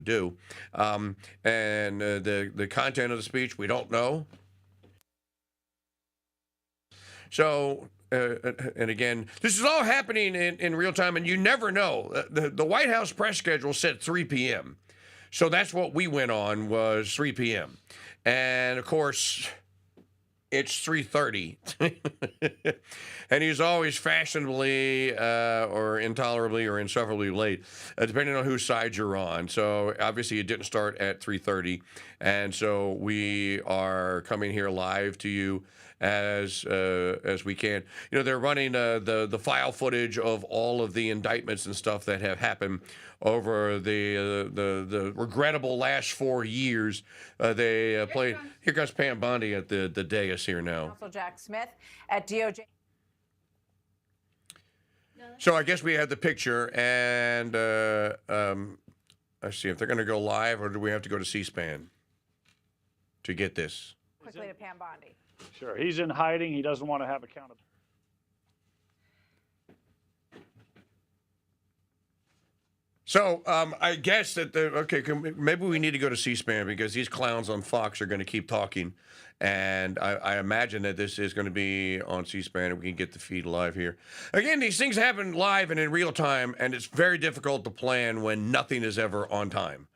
do. And the content of the speech, we don't know. So, and again, this is all happening in real time, and you never know. The White House press schedule said 3 p.m. So that's what we went on, was 3 p.m. And, of course, it's 3:30. And he's always fashionably or intolerably or insufferably late, depending on whose side you're on. So obviously it didn't start at 3:30. And so we are coming here live to you as we can. You know, they're running the file footage of all of the indictments and stuff that have happened over the regrettable last 4 years. They played. Here comes Pam Bondi at the dais here now. Counsel Jack Smith at DOJ. So I guess we had the picture, and let's see if they're going to go live, or do we have to go to C-SPAN to get this? Quickly to Pam Bondi. Sure, he's in hiding. He doesn't want to have accountability. So I guess that maybe we need to go to C-SPAN, because these clowns on Fox are going to keep talking, and I imagine that this is going to be on C-SPAN, and we can get the feed live here. Again, these things happen live and in real time, and it's very difficult to plan when nothing is ever on time.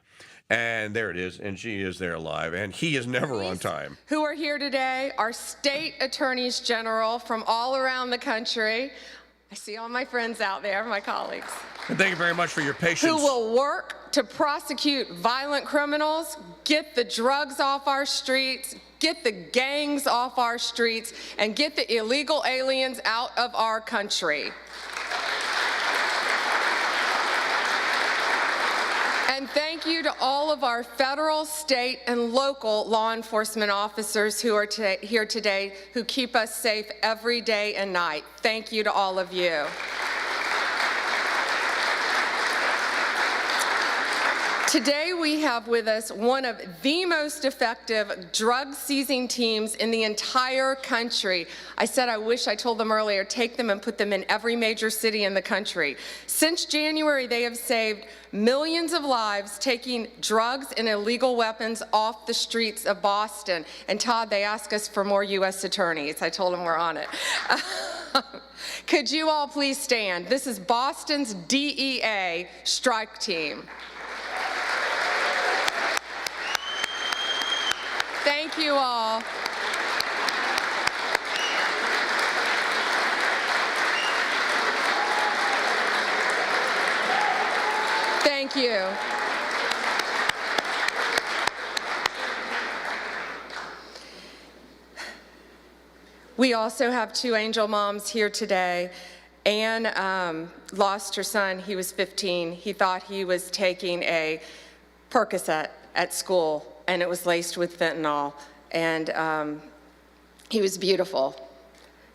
And there it is, and she is there live, and he is never on time. Who are here today are state attorneys general from all around the country. I see all my friends out there, my colleagues. And thank you very much for your patience. Who will work to prosecute violent criminals, get the drugs off our streets, get the gangs off our streets, and get the illegal aliens out of our country. And thank you to all of our federal, state, and local law enforcement officers who are here today, who keep us safe every day and night. Thank you to all of you. Today we have with us one of the most effective drug-seizing teams in the entire country. I said I told them earlier, take them and put them in every major city in the country. Since January, they have saved millions of lives, taking drugs and illegal weapons off the streets of Boston. And Todd, they asked us for more U.S. attorneys. I told them we're on it. Could you all please stand? This is Boston's DEA strike team. Thank you all. Thank you. We also have two angel moms here today. Anne lost her son. He was 15. He thought he was taking a Percocet at school, and it was laced with fentanyl, and he was beautiful,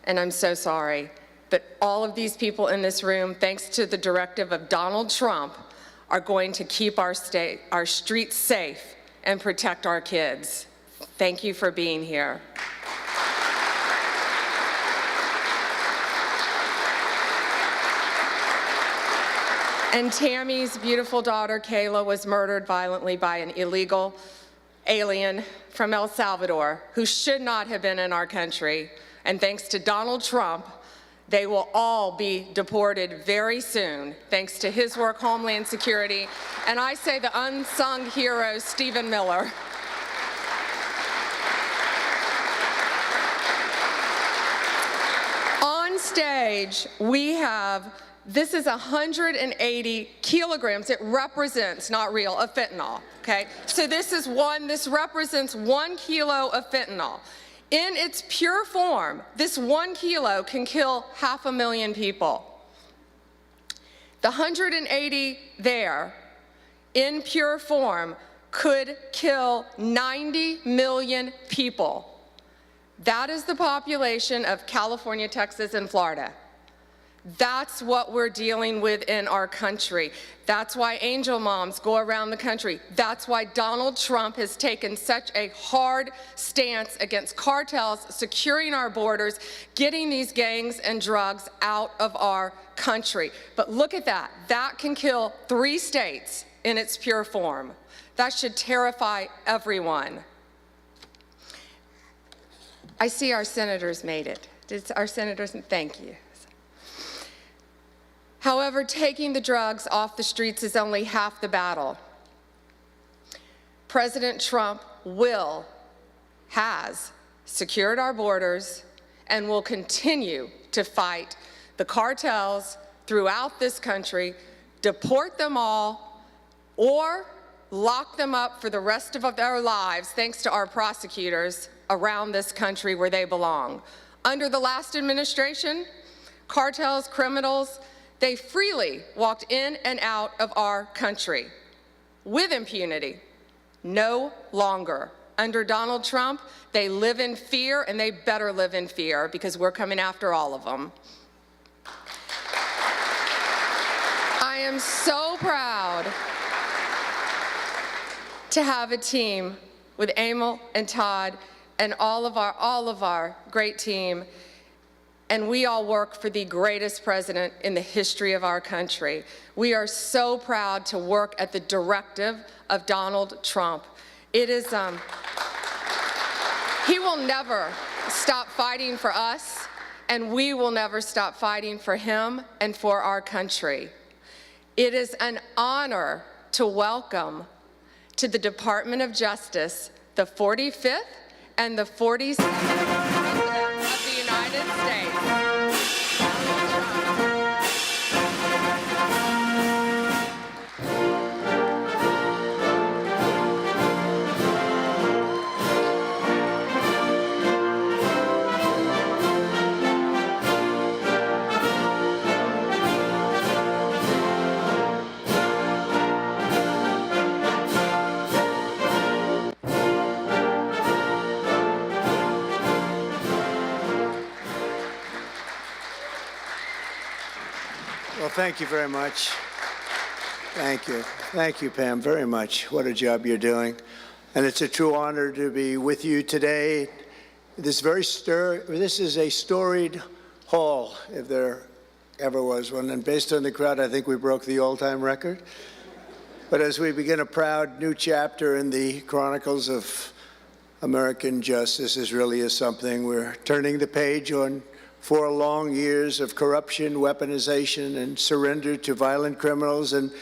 and I'm so sorry. But all of these people in this room, thanks to the directive of Donald Trump, are going to keep our streets safe and protect our kids. Thank you for being here. And Tammy's beautiful daughter, Kayla, was murdered violently by an illegal alien from El Salvador who should not have been in our country. And thanks to Donald Trump, they will all be deported very soon, thanks to his work, Homeland Security, and I say the unsung hero, Stephen Miller. On stage, we have, this is 180 kilograms, it represents, not real, of fentanyl, okay? So this represents 1 kilo of fentanyl. In its pure form, this 1 kilo can kill 500,000 people. The 180 there, in pure form, could kill 90 million people. That is the population of California, Texas, and Florida. That's what we're dealing with in our country. That's why angel moms go around the country. That's why Donald Trump has taken such a hard stance against cartels, securing our borders, getting these gangs and drugs out of our country. But look at that. That can kill 3 states in its pure form. That should terrify everyone. I see our senators made it. Did our senators? Thank you. However, taking the drugs off the streets is only half the battle. President Trump has secured our borders and will continue to fight the cartels throughout this country, deport them all, or lock them up for the rest of their lives, thanks to our prosecutors around this country where they belong. Under the last administration, cartels, criminals, they freely walked in and out of our country with impunity. No longer. Under Donald Trump, they live in fear, and they better live in fear, because we're coming after all of them. I am so proud to have a team with Emil and Todd and all of our great team, and we all work for the greatest president in the history of our country. We are so proud to work at the directive of Donald Trump. It is, he will never stop fighting for us, and we will never stop fighting for him and for our country. It is an honor to welcome to the Department of Justice the 45th and the 46th President of the United States. Well, thank you very much. Thank you. Thank you, Pam, very much. What a job you're doing. And it's a true honor to be with you today. This is a storied hall, if there ever was one. And based on the crowd, I think we broke the all-time record. But as we begin a proud new chapter in the chronicles of American justice, this really is something. We're turning the page on 4 long years of corruption, weaponization, and surrender to violent criminals, and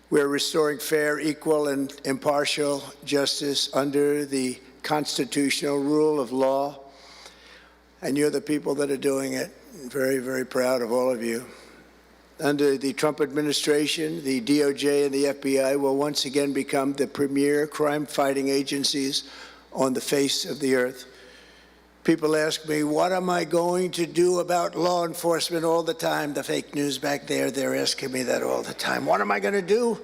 we're restoring fair, equal, and impartial justice under the constitutional rule of law. And you're the people that are doing it. Very, very proud of all of you. Under the Trump administration, the DOJ and the FBI will once again become the premier crime-fighting agencies on the face of the earth. People ask me, what am I going to do about law enforcement all the time? The fake news back there, they're asking me that all the time. What am I going to do?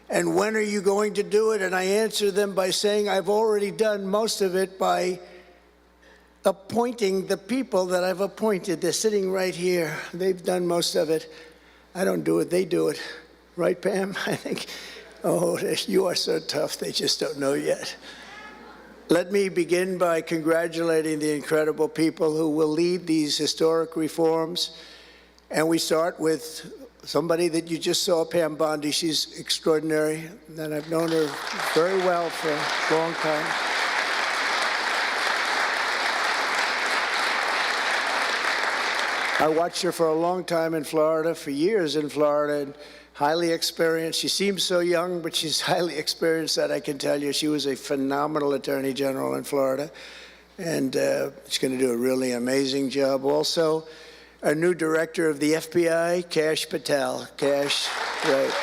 And when are you going to do it? And I answer them by saying I've already done most of it by appointing the people that I've appointed. They're sitting right here. They've done most of it. I don't do it, they do it. Right, Pam? I think, oh, you are so tough, they just don't know yet. Let me begin by congratulating the incredible people who will lead these historic reforms. And we start with somebody that you just saw, Pam Bondi. She's extraordinary, and I've known her very well for a long time. I watched her for a long time in Florida, for years in Florida, and highly experienced. She seems so young, but she's highly experienced, that I can tell you. She was a phenomenal Attorney General in Florida, and she's going to do a really amazing job. Also, a new director of the FBI, Kash Patel. Kash, right.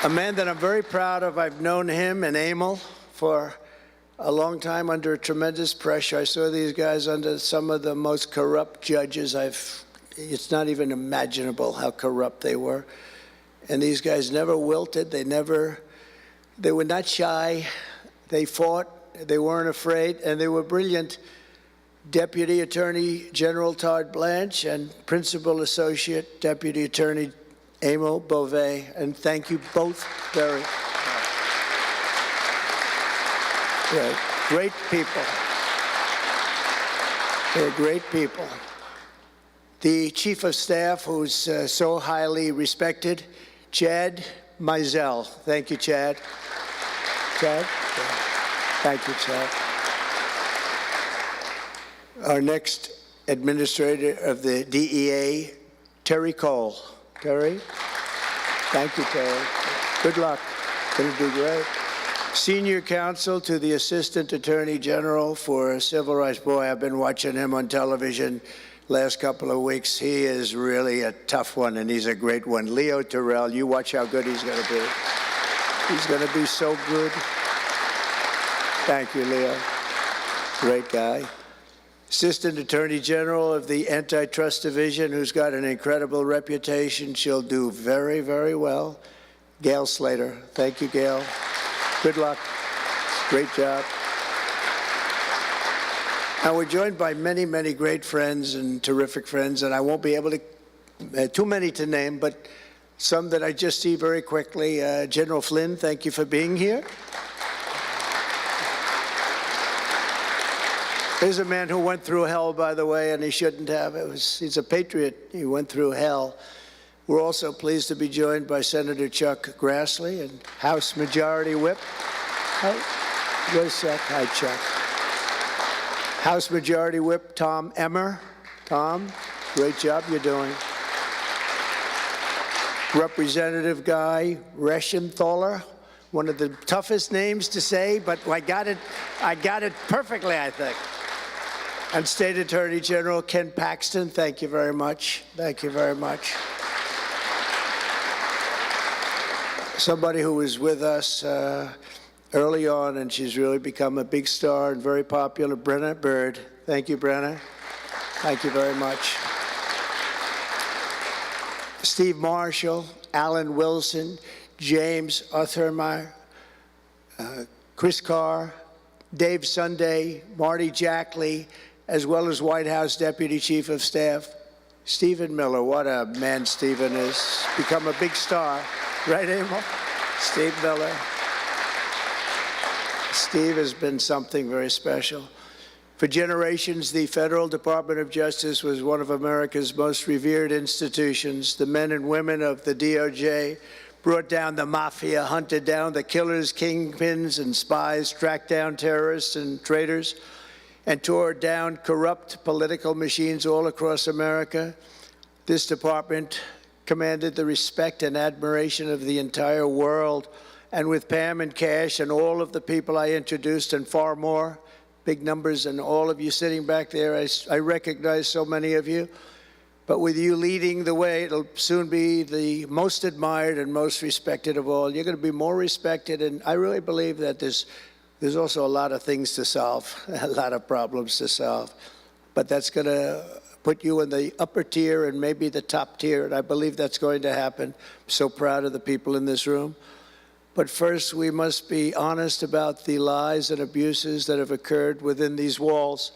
A man that I'm very proud of. I've known him and Emil for a long time under tremendous pressure. I saw these guys under some of the most corrupt judges. It's not even imaginable how corrupt they were. And these guys never wilted. They were not shy. They fought. They weren't afraid. And they were brilliant. Deputy Attorney General Todd Blanche and Principal Associate Deputy Attorney Emil Beauvais. And thank you both very much. Right. Great people. They're great people. the Chief of Staff, who's so highly respected, Chad Mizell. Thank you, Chad. Chad? Thank you, Chad. Our next Administrator of the DEA, Terry Cole. Terry? Thank you, Terry. Good luck. Going to do great. Senior Counsel to the Assistant Attorney General for Civil Rights. Boy, I've been watching him on television last couple of weeks. He is really a tough one, and he's a great one. Leo Terrell, you watch how good he's going to be. He's going to be so good. Thank you, Leo. Great guy. Assistant Attorney General of the Antitrust Division, who's got an incredible reputation. She'll do very, very well. Gail Slater. Thank you, Gail. Good luck. Great job. And we're joined by many, many great friends and terrific friends, and I won't be able to, too many to name, but some that I just see very quickly. General Flynn, thank you for being here. There's a man who went through hell, by the way, and he shouldn't have. He's a patriot. He went through hell. We're also pleased to be joined by Senator Chuck Grassley and House Majority Whip. Where's Chuck? Hi, Chuck. House Majority Whip Tom Emmer. Tom, great job you're doing. Representative Guy Reschenthaler, one of the toughest names to say, but I got it perfectly, I think. And State Attorney General Ken Paxton, thank you very much. Thank you very much. Somebody who was with us early on, and she's really become a big star and very popular, Brenna Bird. Thank you, Brenna. Thank you very much. Steve Marshall, Alan Wilson, James Othermeyer, Chris Carr, Dave Sunday, Marty Jackley, as well as White House Deputy Chief of Staff, Stephen Miller. What a man Stephen is. Become a big star. Right, Emil? Steve Miller. Steve has been something very special. For generations, the Federal Department of Justice was one of America's most revered institutions. The men and women of the DOJ brought down the mafia, hunted down the killers, kingpins, and spies, tracked down terrorists and traitors, and tore down corrupt political machines all across America. This department commanded the respect and admiration of the entire world. And with Pam and Cash and all of the people I introduced and far more, big numbers, and all of you sitting back there, I recognize so many of you. But with you leading the way, it'll soon be the most admired and most respected of all. You're going to be more respected, and I really believe that there's also a lot of things to solve, a lot of problems to solve. But that's going to put you in the upper tier and maybe the top tier, and I believe that's going to happen. I'm so proud of the people in this room. But first, we must be honest about the lies and abuses that have occurred within these walls.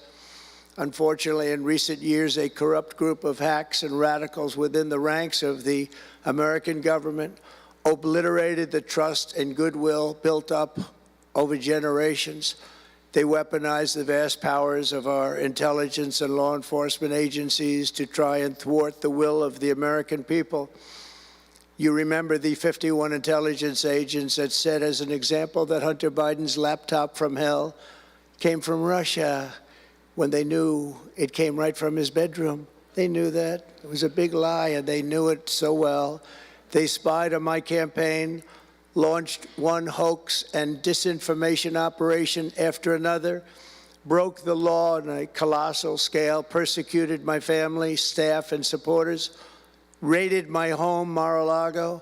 Unfortunately, in recent years, a corrupt group of hacks and radicals within the ranks of the American government obliterated the trust and goodwill built up over generations. They weaponized the vast powers of our intelligence and law enforcement agencies to try and thwart the will of the American people. You remember the 51 intelligence agents that said, as an example, that Hunter Biden's laptop from hell came from Russia when they knew it came right from his bedroom. They knew that. It was a big lie, and they knew it so well. They spied on my campaign, launched one hoax and disinformation operation after another, broke the law on a colossal scale, persecuted my family, staff, and supporters, raided my home, Mar-a-Lago,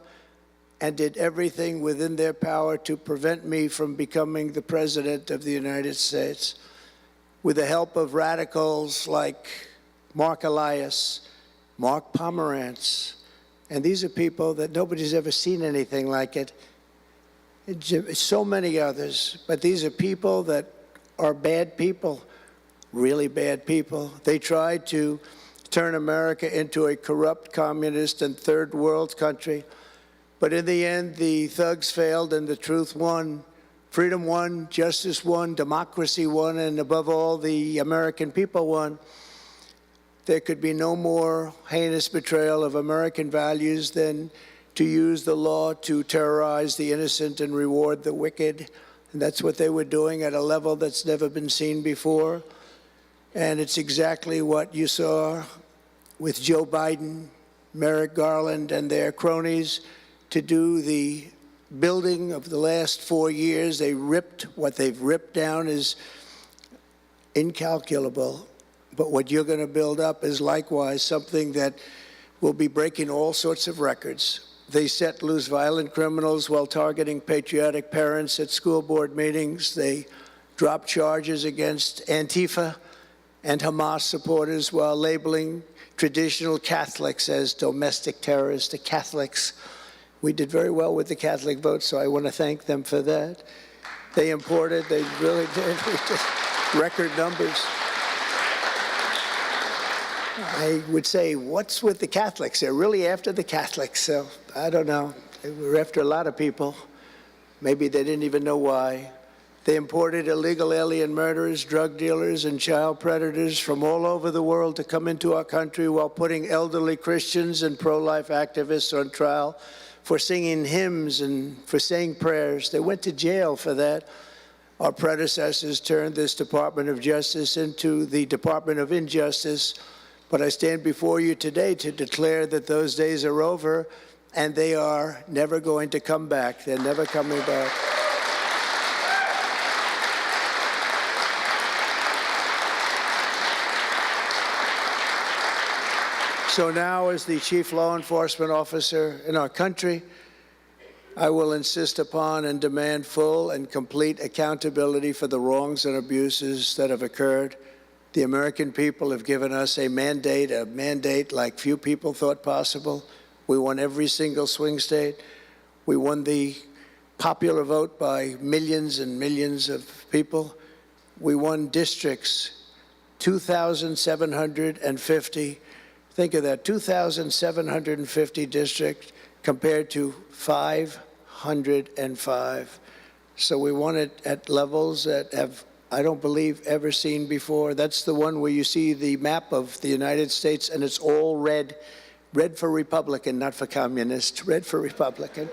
and did everything within their power to prevent me from becoming the President of the United States. With the help of radicals like Mark Elias, Mark Pomerantz, and these are people that nobody's ever seen anything like it. So many others, but these are people that are bad people, really bad people. They tried to turn America into a corrupt, communist, and third world country. But in the end, the thugs failed and the truth won. Freedom won, justice won, democracy won, and above all, the American people won. there could be no more heinous betrayal of American values than to use the law to terrorize the innocent and reward the wicked. And that's what they were doing at a level that's never been seen before. And it's exactly what you saw with Joe Biden, Merrick Garland, and their cronies to do the building of the last 4 years. They ripped, what they've ripped down is incalculable. But what you're going to build up is likewise something that will be breaking all sorts of records. They set loose violent criminals while targeting patriotic parents at school board meetings. They dropped charges against Antifa and Hamas supporters while labeling traditional Catholics as domestic terrorists. The Catholics, we did very well with the Catholic vote, so I want to thank them for that. They imported, they really did, record numbers. I would say, what's with the Catholics? They're really after the Catholics, so I don't know. They were after a lot of people. Maybe they didn't even know why. They imported illegal alien murderers, drug dealers, and child predators from all over the world to come into our country while putting elderly Christians and pro-life activists on trial for singing hymns and for saying prayers. They went to jail for that. Our predecessors turned this Department of Justice into the Department of Injustice. But I stand before you today to declare that those days are over, and they are never going to come back. They're never coming back. So now, as the chief law enforcement officer in our country, I will insist upon and demand full and complete accountability for the wrongs and abuses that have occurred. The American people have given us a mandate like few people thought possible. We won every single swing state. We won the popular vote by millions and millions of people. We won districts, 2,750. Think of that, 2,750 districts compared to 505. So we won it at levels that have, I don't believe, ever seen before. That's the one where you see the map of the United States, and it's all red. Red for Republican, not for communist. Red for Republican.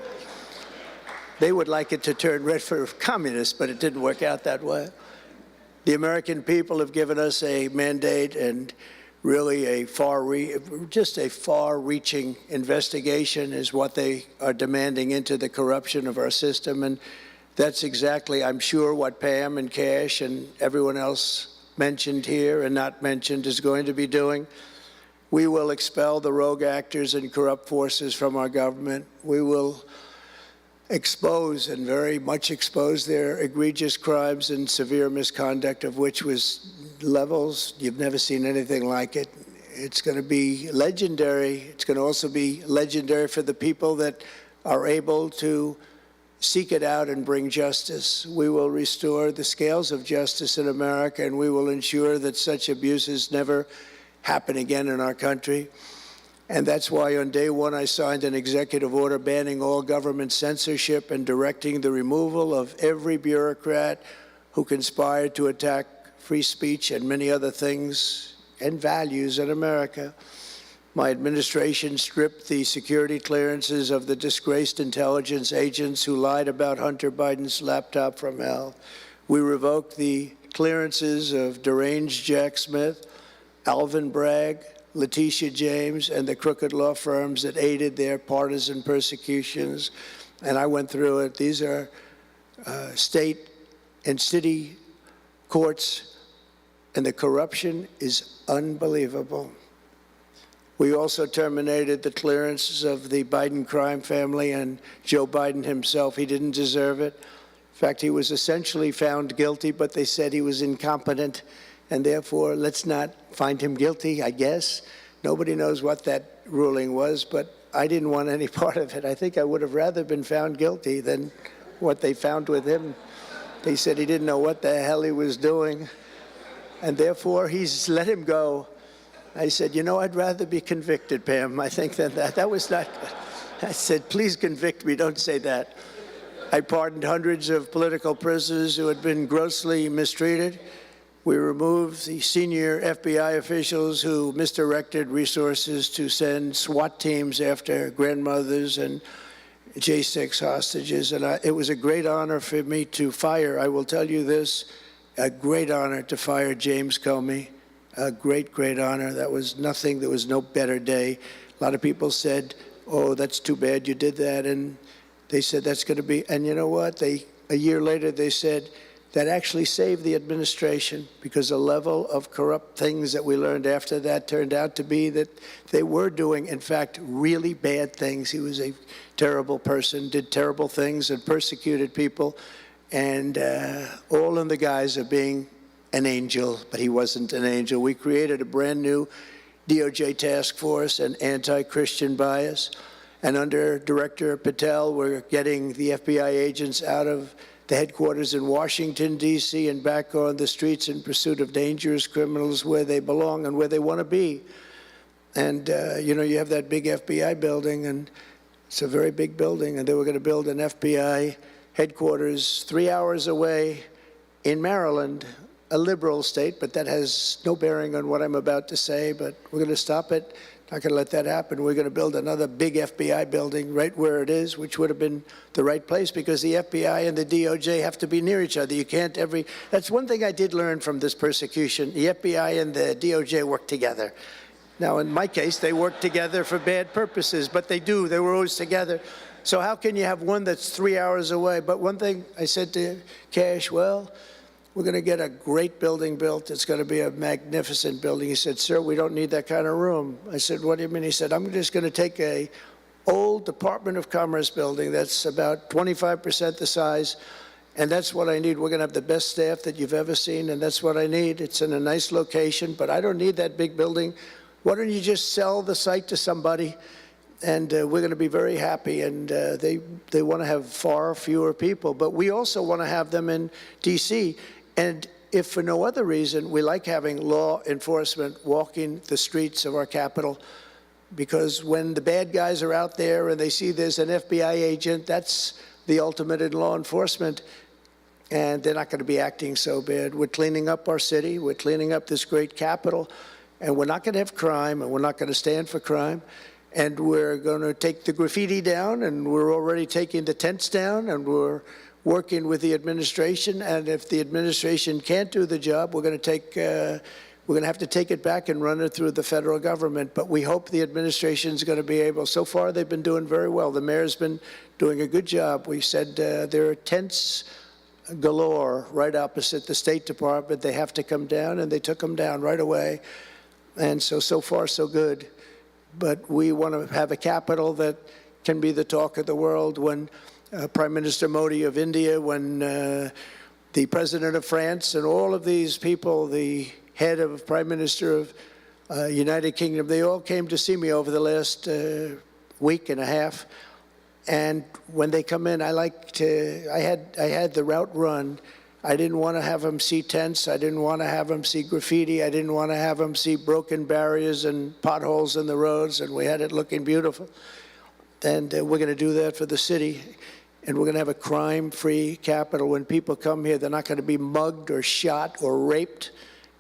They would like it to turn red for communist, but it didn't work out that way. The American people have given us a mandate and really just a far-reaching investigation is what they are demanding into the corruption of our system. And that's exactly, I'm sure, what Pam and Cash and everyone else mentioned here and not mentioned is going to be doing. We will expel the rogue actors and corrupt forces from our government. We will expose and very much expose their egregious crimes and severe misconduct, of which was levels you've never seen anything like it. It's going to be legendary. It's going to also be legendary for the people that are able to seek it out and bring justice. We will restore the scales of justice in America, and we will ensure that such abuses never happen again in our country. And that's why on day one I signed an executive order banning all government censorship and directing the removal of every bureaucrat who conspired to attack free speech and many other things and values in America. My administration stripped the security clearances of the disgraced intelligence agents who lied about Hunter Biden's laptop from hell. We revoked the clearances of deranged Jack Smith, Alvin Bragg, Letitia James, and the crooked law firms that aided their partisan persecutions. And I went through it. These are state and city courts, and the corruption is unbelievable. We also terminated the clearances of the Biden crime family and Joe Biden himself. He didn't deserve it. In fact, he was essentially found guilty, but they said he was incompetent, and therefore let's not find him guilty, I guess. Nobody knows what that ruling was, but I didn't want any part of it. I think I would have rather been found guilty than what they found with him. They said he didn't know what the hell he was doing, and therefore he's let him go. I said, you know, I'd rather be convicted, Pam, I think, than that. That was not good. I said, please convict me, don't say that. I pardoned hundreds of political prisoners who had been grossly mistreated. We removed the senior FBI officials who misdirected resources to send SWAT teams after grandmothers and J6 hostages. And it was a great honor for me to fire, I will tell you this, a great honor to fire James Comey. A great, great honor. That was nothing. There was no better day. A lot of people said, oh, that's too bad you did that. And they said that's going to be, and you know what? A year later, they said that actually saved the administration, because the level of corrupt things that we learned after that turned out to be that they were doing, in fact, really bad things. He was a terrible person, did terrible things, and persecuted people, and all in the guise of being an angel, but he wasn't an angel. We created a brand new DOJ task force and anti-Christian bias. And under Director Patel, we're getting the FBI agents out of the headquarters in Washington, D.C., and back on the streets in pursuit of dangerous criminals where they belong and where they want to be. And, you know, you have that big FBI building, and it's a very big building, and they were going to build an FBI headquarters 3 hours away in Maryland, a liberal state, but that has no bearing on what I'm about to say, but we're going to stop it. Not going to let that happen. We're going to build another big FBI building right where it is, which would have been the right place, because the FBI and the DOJ have to be near each other. You can't that's one thing I did learn from this persecution. The FBI and the DOJ work together. Now, in my case, they work together for bad purposes, but they do. They were always together. So how can you have one that's 3 hours away? But one thing I said to Cash, well, we're going to get a great building built. It's going to be a magnificent building. He said, sir, we don't need that kind of room. I said, what do you mean? He said, I'm just going to take a old Department of Commerce building that's about 25% the size, and that's what I need. We're going to have the best staff that you've ever seen, and that's what I need. It's in a nice location, but I don't need that big building. Why don't you just sell the site to somebody, and we're going to be very happy. And they want to have far fewer people, but we also want to have them in D.C., and if for no other reason, we like having law enforcement walking the streets of our capital, because when the bad guys are out there and they see there's an FBI agent, that's the ultimate in law enforcement, and they're not going to be acting so bad. We're cleaning up our city. We're cleaning up this great capital, and we're not going to have crime, and we're not going to stand for crime. And we're going to take the graffiti down, and we're already taking the tents down, and we're working with the administration, and if the administration can't do the job, we're going to have to take it back and run it through the federal government. But we hope the administration is going to be able. So far, they've been doing very well. The mayor's been doing a good job. We said there are tents galore right opposite the State Department. They have to come down, and they took them down right away. And so far, so good. But we want to have a capital that can be the talk of the world. When Prime Minister Modi of India, when the President of France, and all of these people, the head of Prime Minister of United Kingdom, they all came to see me over the last week and a half. And when they come in, I had the route run. I didn't want to have them see tents. I didn't want to have them see graffiti. I didn't want to have them see broken barriers and potholes in the roads, and we had it looking beautiful. And we're going to do that for the city. And we're going to have a crime-free capital. When people come here, they're not going to be mugged or shot or raped.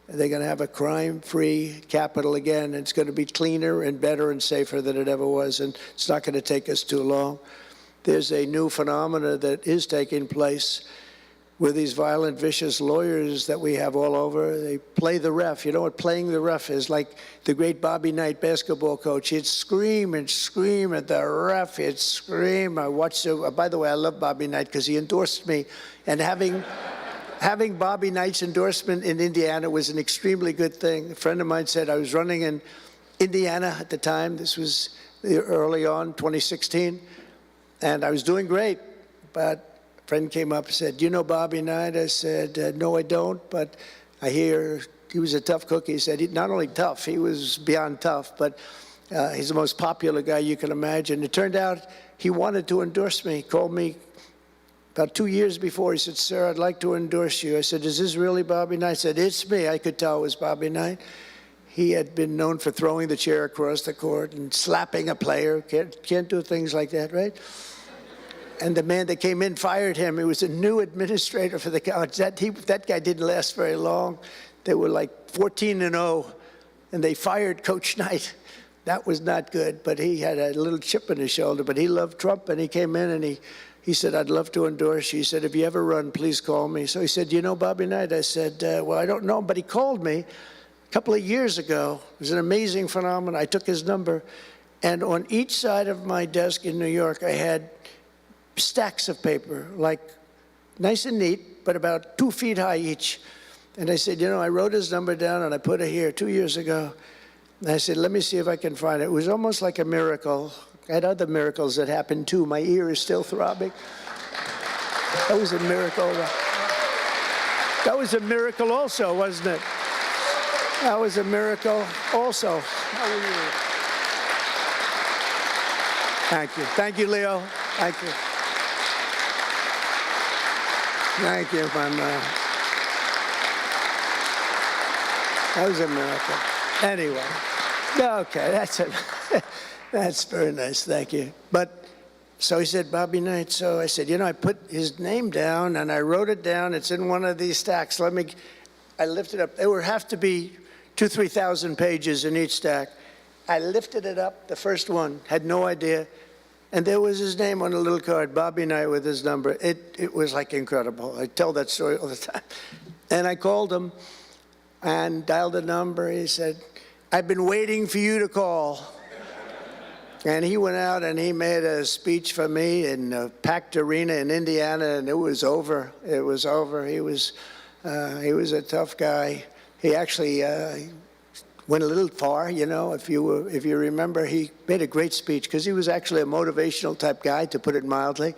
They're going to have a crime-free capital again. It's going to be cleaner and better and safer than it ever was. And it's not going to take us too long. There's a new phenomena that is taking place with these violent, vicious lawyers that we have all over. They play the ref. You know what playing the ref is? Like the great Bobby Knight basketball coach. He'd scream and scream at the ref. He'd scream. I watched by the way, I love Bobby Knight because he endorsed me. And having Bobby Knight's endorsement in Indiana was an extremely good thing. A friend of mine said I was running in Indiana at the time. This was early on, 2016. And I was doing great, but friend came up and said, do you know Bobby Knight? I said, no, I don't, but I hear he was a tough cookie. He said, not only tough, he was beyond tough, but he's the most popular guy you can imagine. It turned out he wanted to endorse me. He called me about 2 years before. He said, sir, I'd like to endorse you. I said, is this really Bobby Knight? He said, it's me. I could tell it was Bobby Knight. He had been known for throwing the chair across the court and slapping a player. Can't do things like that, right? And the man that came in fired him. He was a new administrator for the college. That guy didn't last very long. They were like 14-0, and they fired Coach Knight. That was not good, but he had a little chip in his shoulder. But he loved Trump, and he came in, and he said, I'd love to endorse you. He said, if you ever run, please call me. So he said, you know Bobby Knight? I said, well, I don't know, but he called me a couple of years ago. It was an amazing phenomenon. I took his number, and on each side of my desk in New York, I had stacks of paper, like nice and neat, but about 2 feet high each. And I said, you know, I wrote his number down, and I put it here 2 years ago. And I said, let me see if I can find it. It was almost like a miracle. I had other miracles that happened, too. My ear is still throbbing. That was a miracle. That was a miracle also, wasn't it? That was a miracle also. How are you? Thank you. Thank you, Leo. Thank you. Thank you, that was a miracle. Anyway, okay, that's it. That's very nice, thank you. But, so he said, Bobby Knight. So I said, you know, I put his name down, and I wrote it down. It's in one of these stacks. I lifted up. There would have to be 2,000 to 3,000 pages in each stack. I lifted it up, the first one, had no idea. And there was his name on a little card, Bobby Knight with his number. It was like incredible. I tell that story all the time. And I called him and dialed a number. He said, I've been waiting for you to call. And he went out and he made a speech for me in a packed arena in Indiana, and it was over. It was over. He was a tough guy. He actually went a little far, you know. If you remember, he made a great speech because he was actually a motivational type guy, to put it mildly.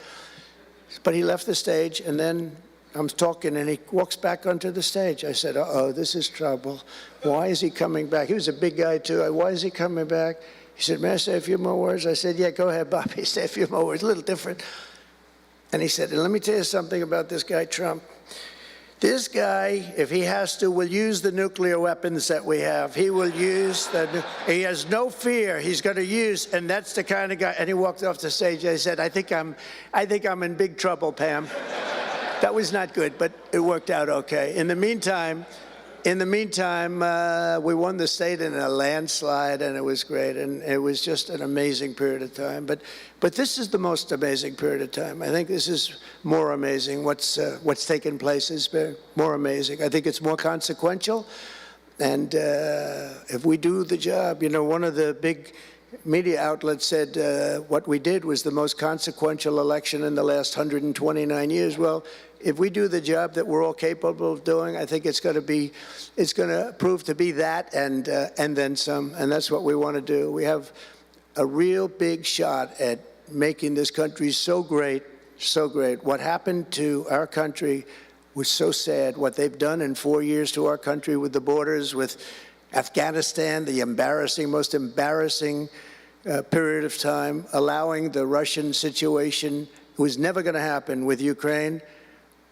But he left the stage, and then I'm talking, and he walks back onto the stage. I said, uh-oh, this is trouble. Why is he coming back? He was a big guy, too. Why is he coming back? He said, may I say a few more words? I said, yeah, go ahead, Bobby, say a few more words, a little different. And he said, and let me tell you something about this guy, Trump. This guy, if he has to, will use the nuclear weapons that we have. He will use he has no fear. He's going to use, and that's the kind of guy. And he walked off the stage. I said, I think I'm in big trouble, Pam. That was not good, but it worked out okay. In the meantime, we won the state in a landslide, and it was great, and it was just an amazing period of time. But this is the most amazing period of time. I think this is more amazing. What's taken place has been more amazing. I think it's more consequential, and if we do the job, you know, one of the big media outlets said what we did was the most consequential election in the last 129 years. Well, if we do the job that we're all capable of doing, I think it's going to prove to be that and then some, and that's what we want to do. We have a real big shot at making this country so great, so great. What happened to our country was so sad. What they've done in 4 years to our country with the borders, with Afghanistan, the most embarrassing period of time, allowing the Russian situation, it was never going to happen, with Ukraine.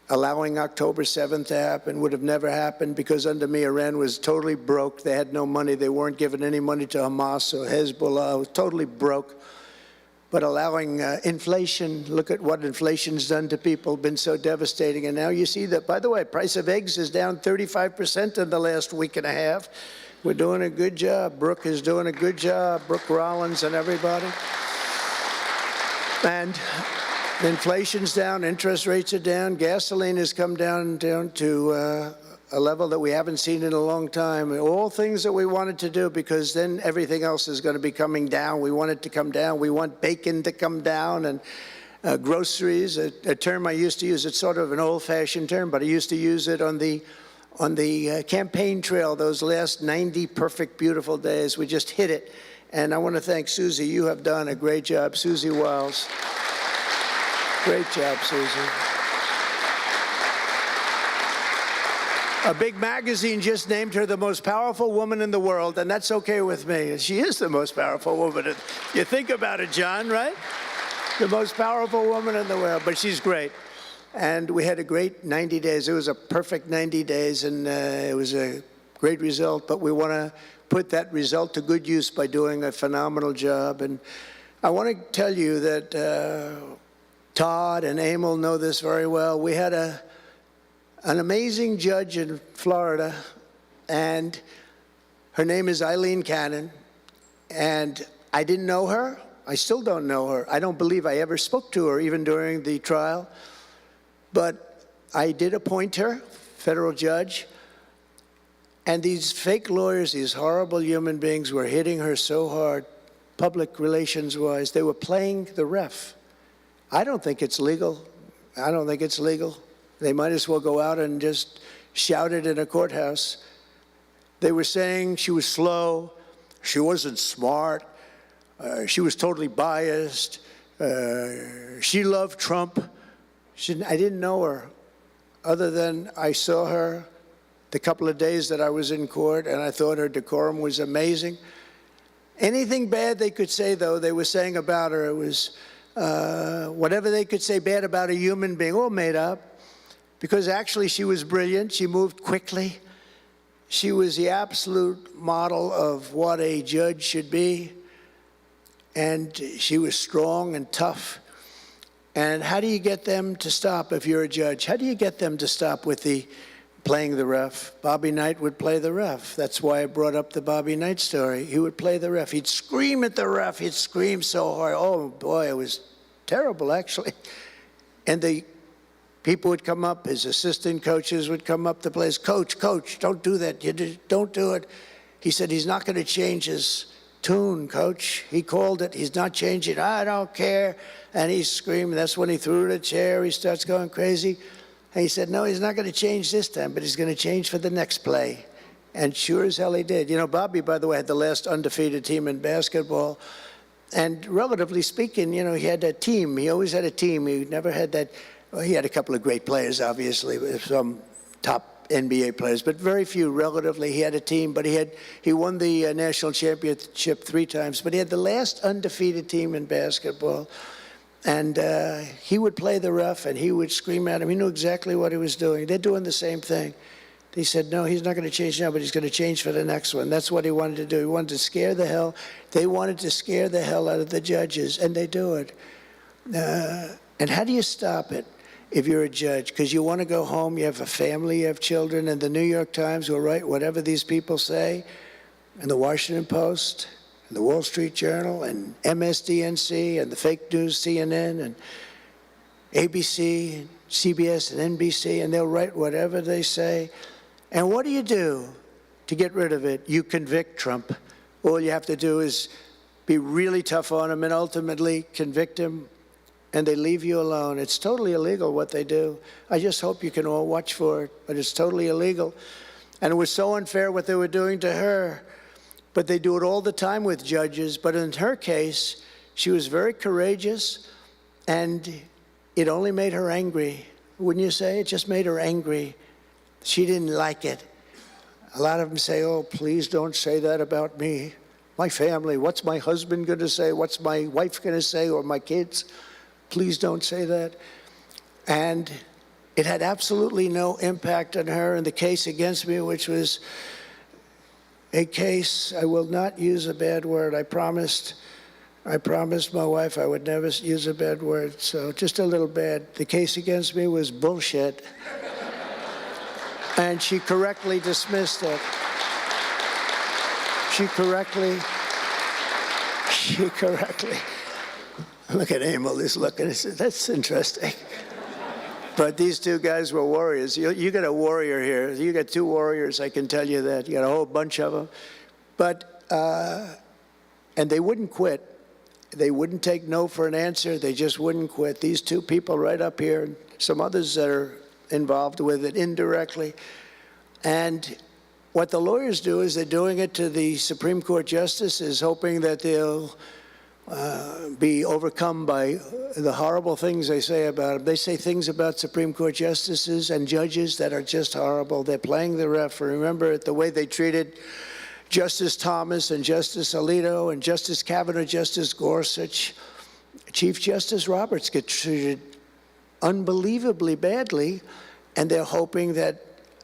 Allowing October 7th to happen would have never happened, because under me, Iran was totally broke. They had no money. They weren't giving any money to Hamas or Hezbollah. It was totally broke. But allowing inflation, look at what inflation's done to people, been so devastating. And now you see that, by the way, price of eggs is down 35% in the last week and a half. We're doing a good job. Brooke is doing a good job. Brooke Rollins and everybody. And inflation's down, interest rates are down, gasoline has come down to a level that we haven't seen in a long time. All things that we wanted to do, because then everything else is going to be coming down. We want it to come down. We want bacon to come down, and groceries, a term I used to use. It's sort of an old-fashioned term, but I used to use it on the campaign trail, those last 90 perfect, beautiful days. We just hit it. And I want to thank Susie. You have done a great job, Susie Wiles. Great job, Susie. A big magazine just named her the most powerful woman in the world, and that's okay with me. She is the most powerful woman. You think about it, John, right? The most powerful woman in the world, but she's great. And we had a great 90 days. It was a perfect 90 days, and it was a great result, but we want to put that result to good use by doing a phenomenal job. And I want to tell you that Todd and Emil know this very well. We had an amazing judge in Florida and her name is Eileen Cannon, and I didn't know her. I still don't know her. I don't believe I ever spoke to her, even during the trial. But I did appoint her, federal judge, and these fake lawyers, these horrible human beings, were hitting her so hard, public relations-wise. They were playing the ref. I don't think it's legal. I don't think it's legal. They might as well go out and just shout it in a courthouse. They were saying she was slow, she wasn't smart, she was totally biased, she loved Trump. I didn't know her, other than I saw her the couple of days that I was in court, and I thought her decorum was amazing. Anything bad they could say, though, they were saying about her, it was whatever they could say bad about a human being, all made up, because actually she was brilliant, she moved quickly. She was the absolute model of what a judge should be, and she was strong and tough. And how do you get them to stop if you're a judge? How do you get them to stop with the playing the ref? Bobby Knight would play the ref. That's why I brought up the Bobby Knight story. He would play the ref. He'd scream at the ref. He'd scream so hard. Oh, boy, it was terrible, actually. And the people would come up, his assistant coaches would come up to play. Coach, don't do that. Don't do it. He said he's not going to change his tune, coach. He called it. He's not changing. I don't care. And he's screaming. That's when he threw the chair. He starts going crazy. And he said, no, he's not going to change this time, but he's going to change for the next play. And sure as hell he did. You know, Bobby, by the way, had the last undefeated team in basketball. And relatively speaking, you know, he had a team. He always had a team. He never had that. Well, he had a couple of great players, obviously, some top NBA players, but very few relatively. He had a team, but he won the national championship 3 times, but he had the last undefeated team in basketball. And he would play the ref, and he would scream at him. He knew exactly what he was doing. They're doing the same thing. He said, no, he's not going to change now, but he's going to change for the next one. That's what he wanted to do. He wanted to scare the hell. They wanted to scare the hell out of the judges, and they do it. And how do you stop it if you're a judge? Because you want to go home, you have a family, you have children, and the New York Times will write whatever these people say, and the Washington Post, and the Wall Street Journal, and MSDNC, and the fake news CNN, and ABC, and CBS, and NBC, and they'll write whatever they say. And what do you do to get rid of it? You convict Trump. All you have to do is be really tough on him and ultimately convict him, and they leave you alone. It's totally illegal what they do. I just hope you can all watch for it, but it's totally illegal. And it was so unfair what they were doing to her. But they do it all the time with judges. But in her case, she was very courageous, and it only made her angry. Wouldn't you say? It just made her angry. She didn't like it. A lot of them say, oh, please don't say that about me. My family, what's my husband going to say? What's my wife going to say, or my kids? Please don't say that. And it had absolutely no impact on her in the case against me, which was a case, I will not use a bad word. I promised my wife I would never use a bad word, so just a little bad. The case against me was bullshit. And she correctly dismissed it. She correctly, look at Emil, he's looking, that's interesting. But these 2 guys were warriors. You got a warrior here. You got 2 warriors, I can tell you that. You got a whole bunch of them. But, and they wouldn't quit. They wouldn't take no for an answer. They just wouldn't quit. These 2 people right up here, and some others that are involved with it indirectly. And what the lawyers do is they're doing it to the Supreme Court justices, hoping that they'll be overcome by the horrible things they say about them. They say things about Supreme Court justices and judges that are just horrible. They're playing the ref. Remember the way they treated Justice Thomas and Justice Alito and Justice Kavanaugh, Justice Gorsuch. Chief Justice Roberts get treated unbelievably badly, and they're hoping that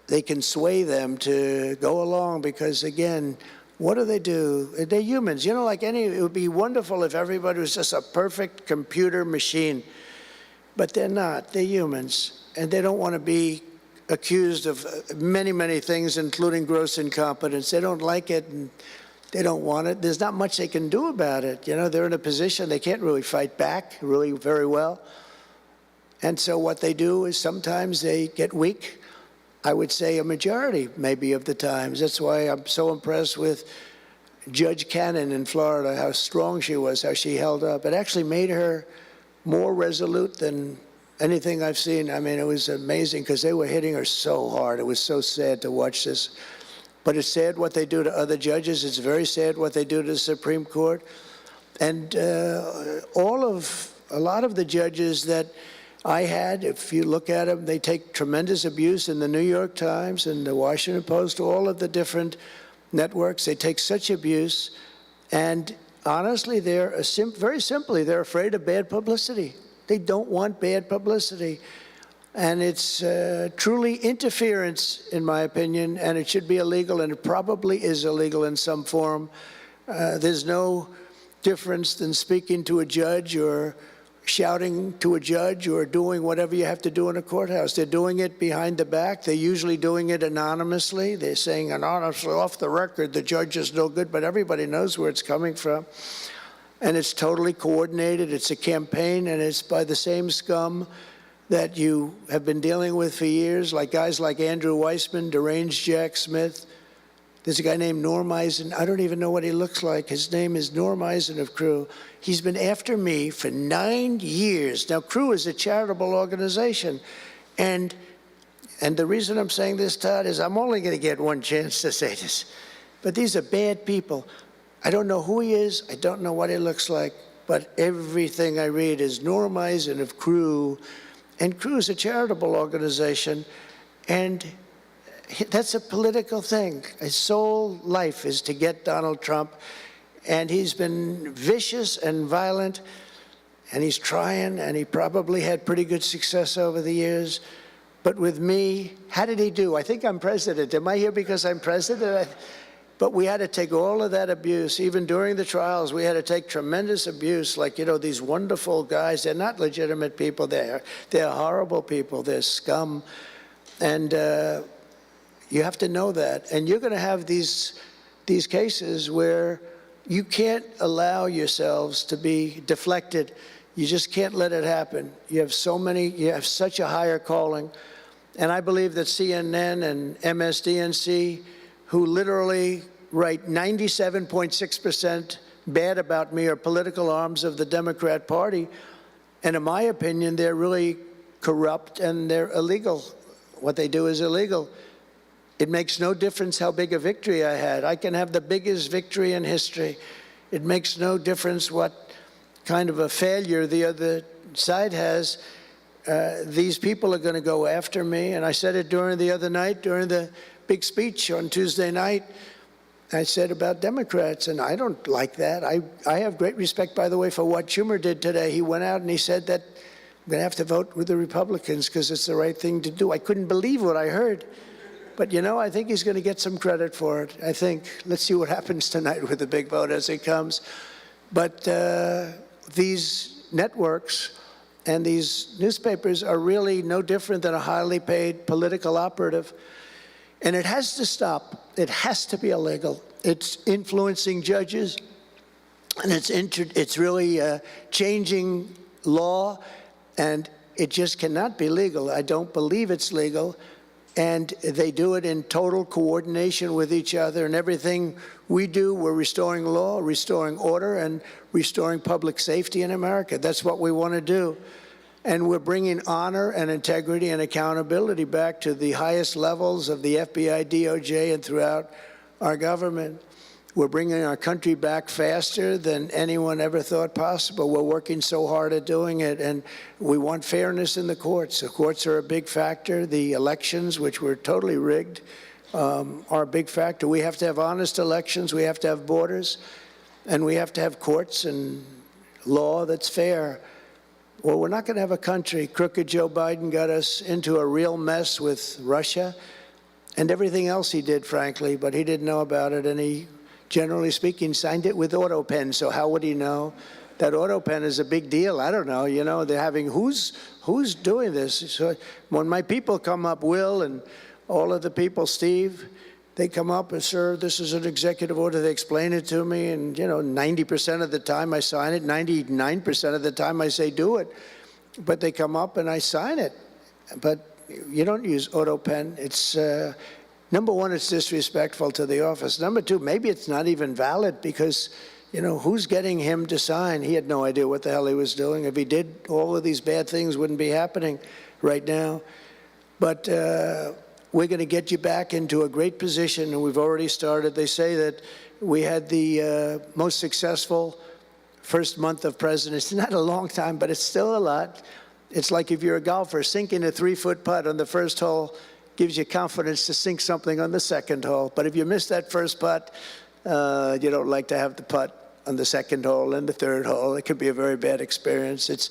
they can sway them to go along because, again, what do? They're humans. You know, like it would be wonderful if everybody was just a perfect computer machine, but they're not. They're humans, and they don't want to be accused of many, many things, including gross incompetence. They don't like it, and they don't want it. There's not much they can do about it. You know, they're in a position they can't really fight back really very well. And so what they do is sometimes they get weak. I would say a majority, maybe, of the times. That's why I'm so impressed with Judge Cannon in Florida, how strong she was, how she held up. It actually made her more resolute than anything I've seen. I mean, it was amazing because they were hitting her so hard. It was so sad to watch this. But it's sad what they do to other judges. It's very sad what they do to the Supreme Court. And a lot of the judges that I had, if you look at them, they take tremendous abuse in the New York Times and the Washington Post, all of the different networks. They take such abuse. And honestly, very simply, they're afraid of bad publicity. They don't want bad publicity. And it's truly interference, in my opinion, and it should be illegal, and it probably is illegal in some form. There's no difference than speaking to a judge or shouting to a judge or doing whatever you have to do in a courthouse. They're doing it behind the back. They're usually doing it anonymously. They're saying anonymously, off the record, the judge is no good, but everybody knows where it's coming from. And it's totally coordinated. It's a campaign, and it's by the same scum that you have been dealing with for years, like guys like Andrew Weissman, deranged Jack Smith. There's a guy named Norm Eisen. I don't even know what he looks like. His name is Norm Eisen of CRU. He's been after me for 9 years. Now, CRU is a charitable organization. And the reason I'm saying this, Todd, is I'm only going to get one chance to say this. But these are bad people. I don't know who he is. I don't know what he looks like. But everything I read is Norm Eisen of CRU. And CRU is a charitable organization. And that's a political thing. His sole life is to get Donald Trump. And he's been vicious and violent. And he's trying. And he probably had pretty good success over the years. But with me, how did he do? I think I'm president. Am I here because I'm president? But we had to take all of that abuse. Even during the trials, we had to take tremendous abuse. Like, you know, these wonderful guys, they're not legitimate people. They're horrible people. They're scum. And you have to know that. And you're going to have these cases where you can't allow yourselves to be deflected. You just can't let it happen. You have such a higher calling. And I believe that CNN and MSDNC, who literally write 97.6% bad about me, are political arms of the Democrat Party. And in my opinion, they're really corrupt and they're illegal. What they do is illegal. It makes no difference how big a victory I had. I can have the biggest victory in history. It makes no difference what kind of a failure the other side has. These people are going to go after me. And I said it during the other night, during the big speech on Tuesday night. I said about Democrats, and I don't like that. I have great respect, by the way, for what Schumer did today. He went out and he said that I'm going to have to vote with the Republicans because it's the right thing to do. I couldn't believe what I heard. But, you know, I think he's going to get some credit for it. I think. Let's see what happens tonight with the big vote as it comes. But these networks and these newspapers are really no different than a highly paid political operative. And it has to stop. It has to be illegal. It's influencing judges, and it's really changing law, and it just cannot be legal. I don't believe it's legal. And they do it in total coordination with each other. And everything we do, we're restoring law, restoring order, and restoring public safety in America. That's what we want to do. And we're bringing honor and integrity and accountability back to the highest levels of the FBI, DOJ, and throughout our government. We're bringing our country back faster than anyone ever thought possible. We're working so hard at doing it, and we want fairness in the courts. The courts are a big factor. The elections, which were totally rigged, are a big factor. We have to have honest elections. We have to have borders, and we have to have courts and law that's fair. Well, we're not going to have a country. Crooked Joe Biden got us into a real mess with Russia and everything else he did, frankly, but he didn't know about it, and he, generally speaking, signed it with auto pen, so how would he know? that auto pen is a big deal. I don't know, you know, they're having, who's doing this? So when my people come up, Will and all of the people, Steve, they come up and, sir, this is an executive order. They explain it to me, and, you know, 90% of the time I sign it, 99% of the time I say do it. But they come up and I sign it. But you don't use auto pen. It's, number one, it's disrespectful to the office. Number two, maybe it's not even valid because, you know, who's getting him to sign? He had no idea what the hell he was doing. If he did, all of these bad things wouldn't be happening right now. But we're going to get you back into a great position, and we've already started. They say that we had the most successful first month of presidency. Not a long time, but it's still a lot. It's like if you're a golfer, sinking a 3-foot putt on the first hole gives you confidence to sink something on the second hole. But if you miss that first putt, you don't like to have the putt on the second hole and the third hole. It could be a very bad experience. It's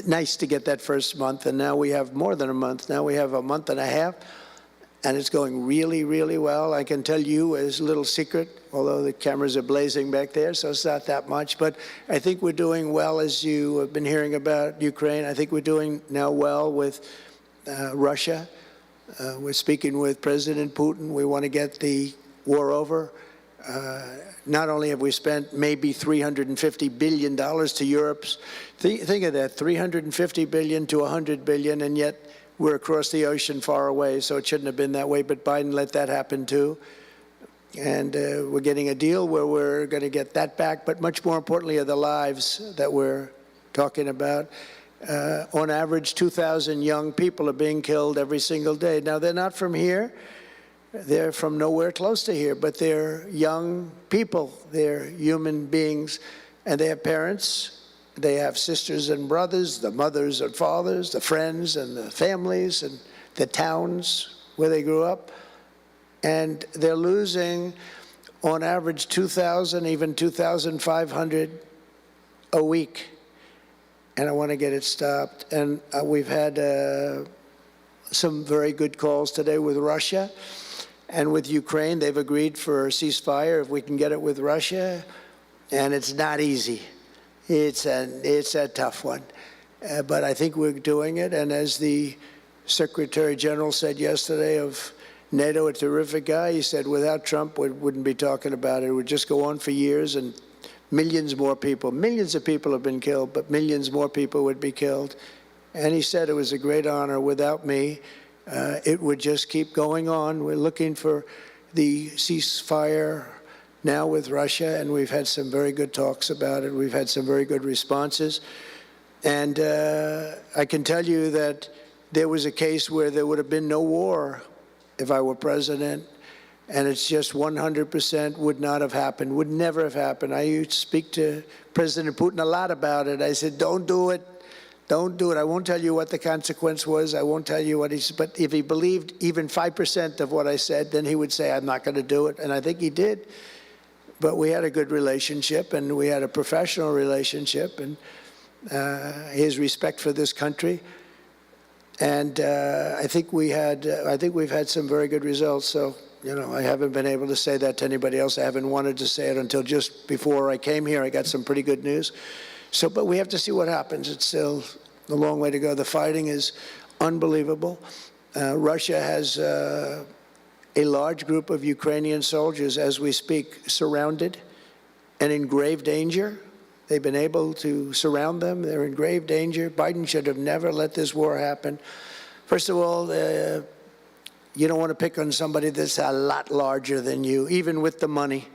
nice to get that first month, and now we have more than a month. Now we have a month and a half. And it's going really, really well. I can tell you as a little secret, although the cameras are blazing back there, so it's not that much. But I think we're doing well, as you have been hearing about Ukraine. I think we're doing now well with Russia. We're speaking with President Putin. We want to get the war over. Not only have we spent maybe $350 billion to Europe's, think of that, $350 billion to $100 billion, and yet we're across the ocean far away, so it shouldn't have been that way, but Biden let that happen too. And we're getting a deal where we're going to get that back, but much more importantly are the lives that we're talking about. On average, 2,000 young people are being killed every single day. Now, they're not from here. They're from nowhere close to here, but they're young people. They're human beings, and they have parents. They have sisters and brothers, the mothers and fathers, the friends and the families and the towns where they grew up. And they're losing, on average, 2,000, even 2,500 a week. And I want to get it stopped. And we've had some very good calls today with Russia and with Ukraine. They've agreed for a ceasefire if we can get it with Russia. And it's not easy. It's a tough one, but I think we're doing it. And as the Secretary General said yesterday of NATO, a terrific guy, he said without Trump, we wouldn't be talking about it. It would just go on for years, and millions more people, millions of people have been killed, but millions more people would be killed. And he said it was a great honor. Without me, it would just keep going on. We're looking for the ceasefire now with Russia, and we've had some very good talks about it. We've had some very good responses. And I can tell you that there was a case where there would have been no war if I were president, and it's just 100% would not have happened, would never have happened. I used to speak to President Putin a lot about it. I said, don't do it. Don't do it. I won't tell you what the consequence was. I won't tell you what he said. But if he believed even 5% of what I said, then he would say, I'm not going to do it. And I think he did. But we had a good relationship, and we had a professional relationship, and his respect for this country. And I think we've had some very good results. So, you know, I haven't been able to say that to anybody else. I haven't wanted to say it until just before I came here. I got some pretty good news. So, but we have to see what happens. It's still a long way to go. The fighting is unbelievable. Russia has a large group of Ukrainian soldiers, as we speak, surrounded and in grave danger. They've been able to surround them. They're in grave danger. Biden should have never let this war happen. First of all, you don't want to pick on somebody that's a lot larger than you, even with the money.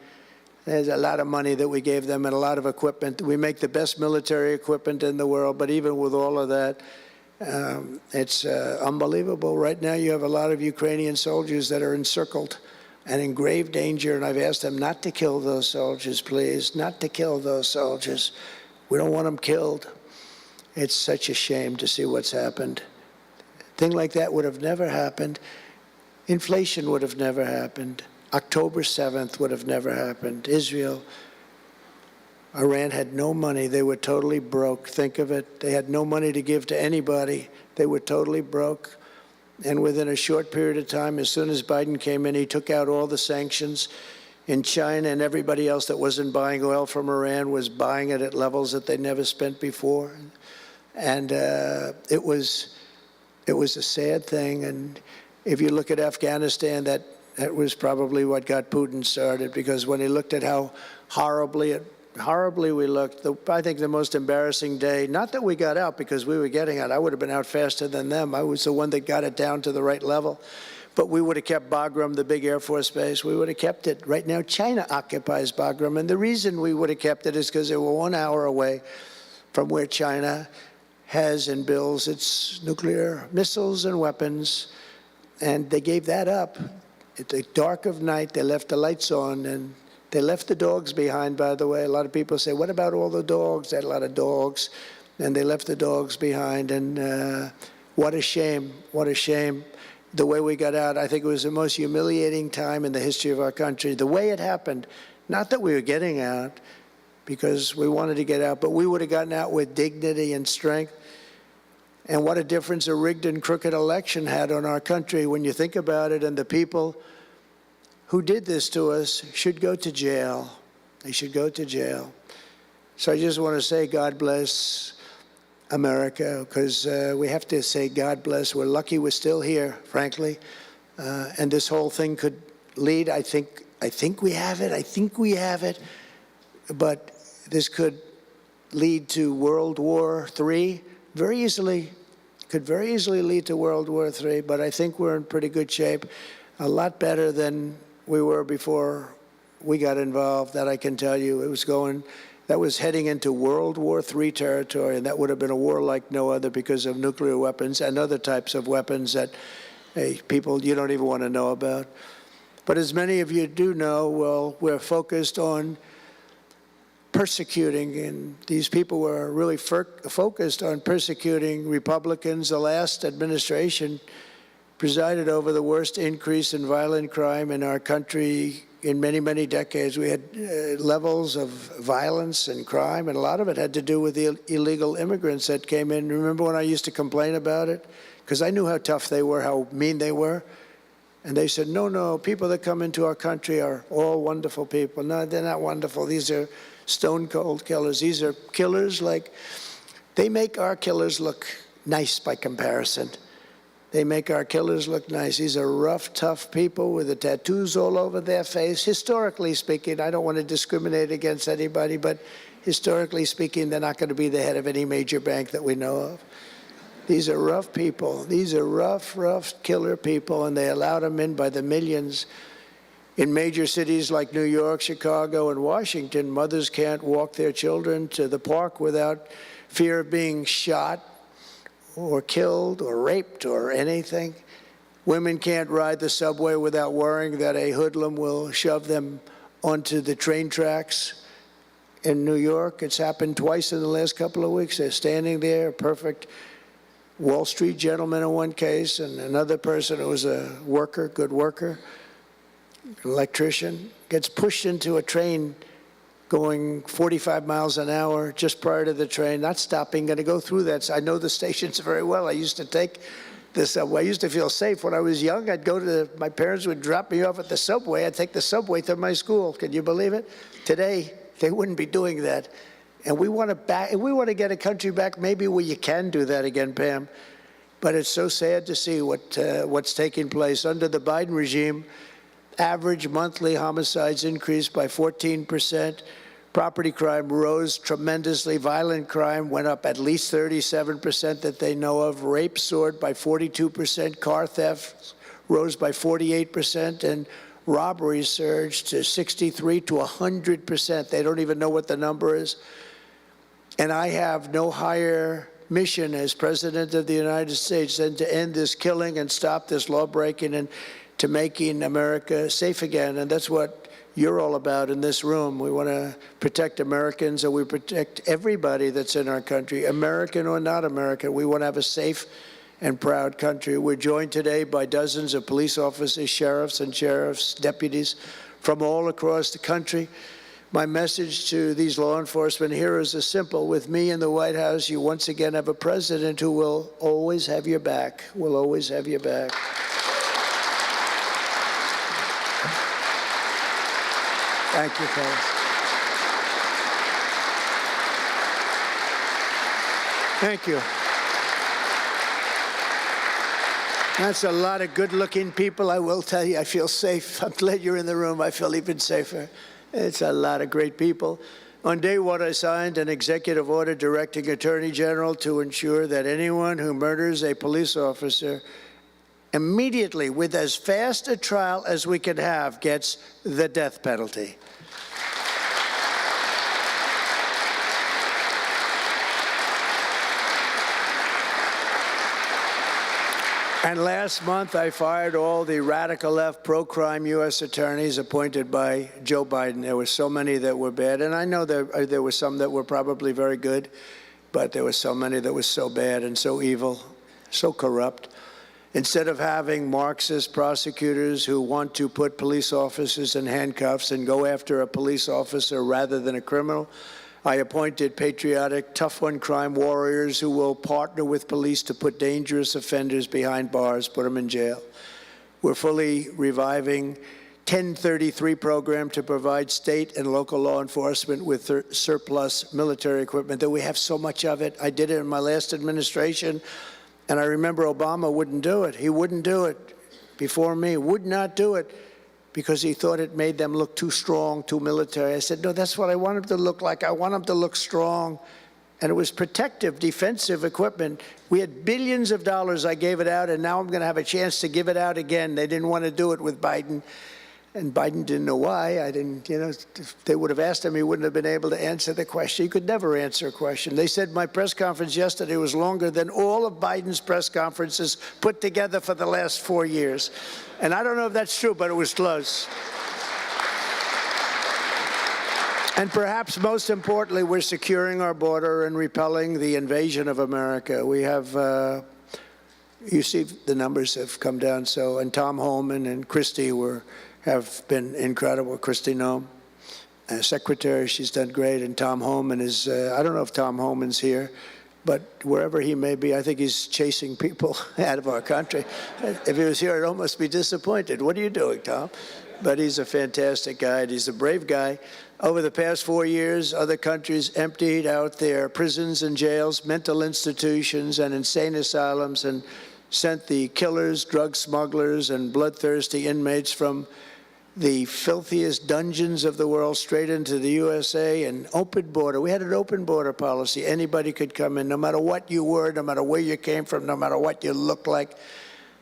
There's a lot of money that we gave them and a lot of equipment. We make the best military equipment in the world, but even with all of that, it's unbelievable. Right now, you have a lot of Ukrainian soldiers that are encircled and in grave danger, and I've asked them not to kill those soldiers, please, not to kill those soldiers. We don't want them killed. It's such a shame to see what's happened. A thing like that would have never happened. Inflation would have never happened. October 7th would have never happened. Israel, Iran had no money. They were totally broke. Think of it. They had no money to give to anybody. They were totally broke. And within a short period of time, as soon as Biden came in, he took out all the sanctions. in China, and everybody else that wasn't buying oil from Iran was buying it at levels that they never spent before. And it was a sad thing. And if you look at Afghanistan, that was probably what got Putin started, because when he looked at how horribly we looked, I think the most embarrassing day, not that we got out because we were getting out, I would have been out faster than them. I was the one that got it down to the right level. But we would have kept Bagram, the big Air Force base. We would have kept it. Right now, China occupies Bagram. And the reason we would have kept it is because they were 1 hour away from where China has and builds its nuclear missiles and weapons. And they gave that up. At the dark of night, they left the lights on, and they left the dogs behind, by the way. A lot of people say, what about all the dogs? They had a lot of dogs, and they left the dogs behind. And what a shame, what a shame. The way we got out, I think it was the most humiliating time in the history of our country. The way it happened, not that we were getting out because we wanted to get out, but we would have gotten out with dignity and strength. And what a difference a rigged and crooked election had on our country when you think about it. And the people who did this to us should go to jail. They should go to jail. So I just want to say God bless America, because we have to say God bless. We're lucky we're still here, frankly. And this whole thing could lead, I think we have it. I think we have it. But this could lead to World War III very easily. Could very easily lead to World War III, but I think we're in pretty good shape. A lot better than we were before we got involved, that I can tell you. That was heading into World War III territory, and that would have been a war like no other because of nuclear weapons and other types of weapons that people you don't even want to know about. But as many of you do know, well, we're focused on persecuting, and these people were really focused on persecuting Republicans. The last administration presided over the worst increase in violent crime in our country in many, many decades. We had levels of violence and crime, and a lot of it had to do with the illegal immigrants that came in. Remember when I used to complain about it? Because I knew how tough they were, how mean they were. And they said, no, people that come into our country are all wonderful people. No, they're not wonderful. These are stone-cold killers. These are killers they make our killers look nice by comparison. They make our killers look nice. These are rough, tough people with the tattoos all over their face. Historically speaking, I don't want to discriminate against anybody, but historically speaking, they're not going to be the head of any major bank that we know of. These are rough people. These are rough killer people, and they allow them in by the millions. In major cities like New York, Chicago, and Washington, mothers can't walk their children to the park without fear of being shot or killed or raped or anything. Women can't ride the subway without worrying that a hoodlum will shove them onto the train tracks. In New York, it's happened twice in the last couple of weeks. They're standing there, a perfect Wall Street gentleman in one case, and another person who was a worker, good worker, electrician, gets pushed into a train going 45 miles an hour just prior to the train, not stopping, going to go through that. I know the stations very well. I used to take the subway. I used to feel safe. When I was young, I'd go to my parents would drop me off at the subway. I'd take the subway to my school. Can you believe it? Today, they wouldn't be doing that. And we want to get a country back maybe where you can do that again, Pam. But it's so sad to see what's taking place. Under the Biden regime, average monthly homicides increased by 14%. Property crime rose tremendously. Violent crime went up at least 37% that they know of. Rape soared by 42%. Car theft rose by 48%. And robberies surged to 63 to 100%. They don't even know what the number is. And I have no higher mission as President of the United States than to end this killing and stop this law-breaking and to making America safe again. And that's what you're all about in this room. We want to protect Americans, and we protect everybody that's in our country, American or not American. We want to have a safe and proud country. We're joined today by dozens of police officers, sheriffs and sheriff's deputies from all across the country. My message to these law enforcement heroes is simple. With me in the White House, you once again have a president who will always have your back, will always have your back. Thank you, fellas. Thank you. That's a lot of good-looking people. I will tell you, I feel safe. I'm glad you're in the room. I feel even safer. It's a lot of great people. On day one, I signed an executive order directing Attorney General to ensure that anyone who murders a police officer immediately, with as fast a trial as we can have, gets the death penalty. And last month, I fired all the radical left pro-crime U.S. attorneys appointed by Joe Biden. There were so many that were bad, and I know there were some that were probably very good, but there were so many that were so bad and so evil, so corrupt. Instead of having Marxist prosecutors who want to put police officers in handcuffs and go after a police officer rather than a criminal, I appointed patriotic, tough-on-crime warriors who will partner with police to put dangerous offenders behind bars, put them in jail. We're fully reviving 1033 program to provide state and local law enforcement with surplus military equipment, that we have so much of it. I did it in my last administration, and I remember Obama wouldn't do it. He wouldn't do it before me, would not do it, because he thought it made them look too strong, too military. I said, no, that's what I want them to look like. I want them to look strong. And it was protective, defensive equipment. We had billions of dollars. I gave it out, and now I'm going to have a chance to give it out again. They didn't want to do it with Biden, and Biden didn't know why. I didn't, if they would have asked him, he wouldn't have been able to answer the question. He could never answer a question. They said my press conference yesterday was longer than all of Biden's press conferences put together for the last 4 years. And I don't know if that's true, but it was close. And perhaps most importantly, we're securing our border and repelling the invasion of America. We have, you see the numbers have come down. So, and Tom Homan and Christie have been incredible. Christie Noem, Secretary, she's done great. And Tom Homan is, I don't know if Tom Homan's here, but wherever he may be, I think he's chasing people out of our country. If he was here, I'd almost be disappointed. What are you doing, Tom? But he's a fantastic guy, and he's a brave guy. Over the past 4 years, other countries emptied out their prisons and jails, mental institutions, and insane asylums, and sent the killers, drug smugglers, and bloodthirsty inmates from the filthiest dungeons of the world straight into the USA. And open border. We had an open border policy. Anybody could come in, no matter what you were, no matter where you came from, no matter what you looked like,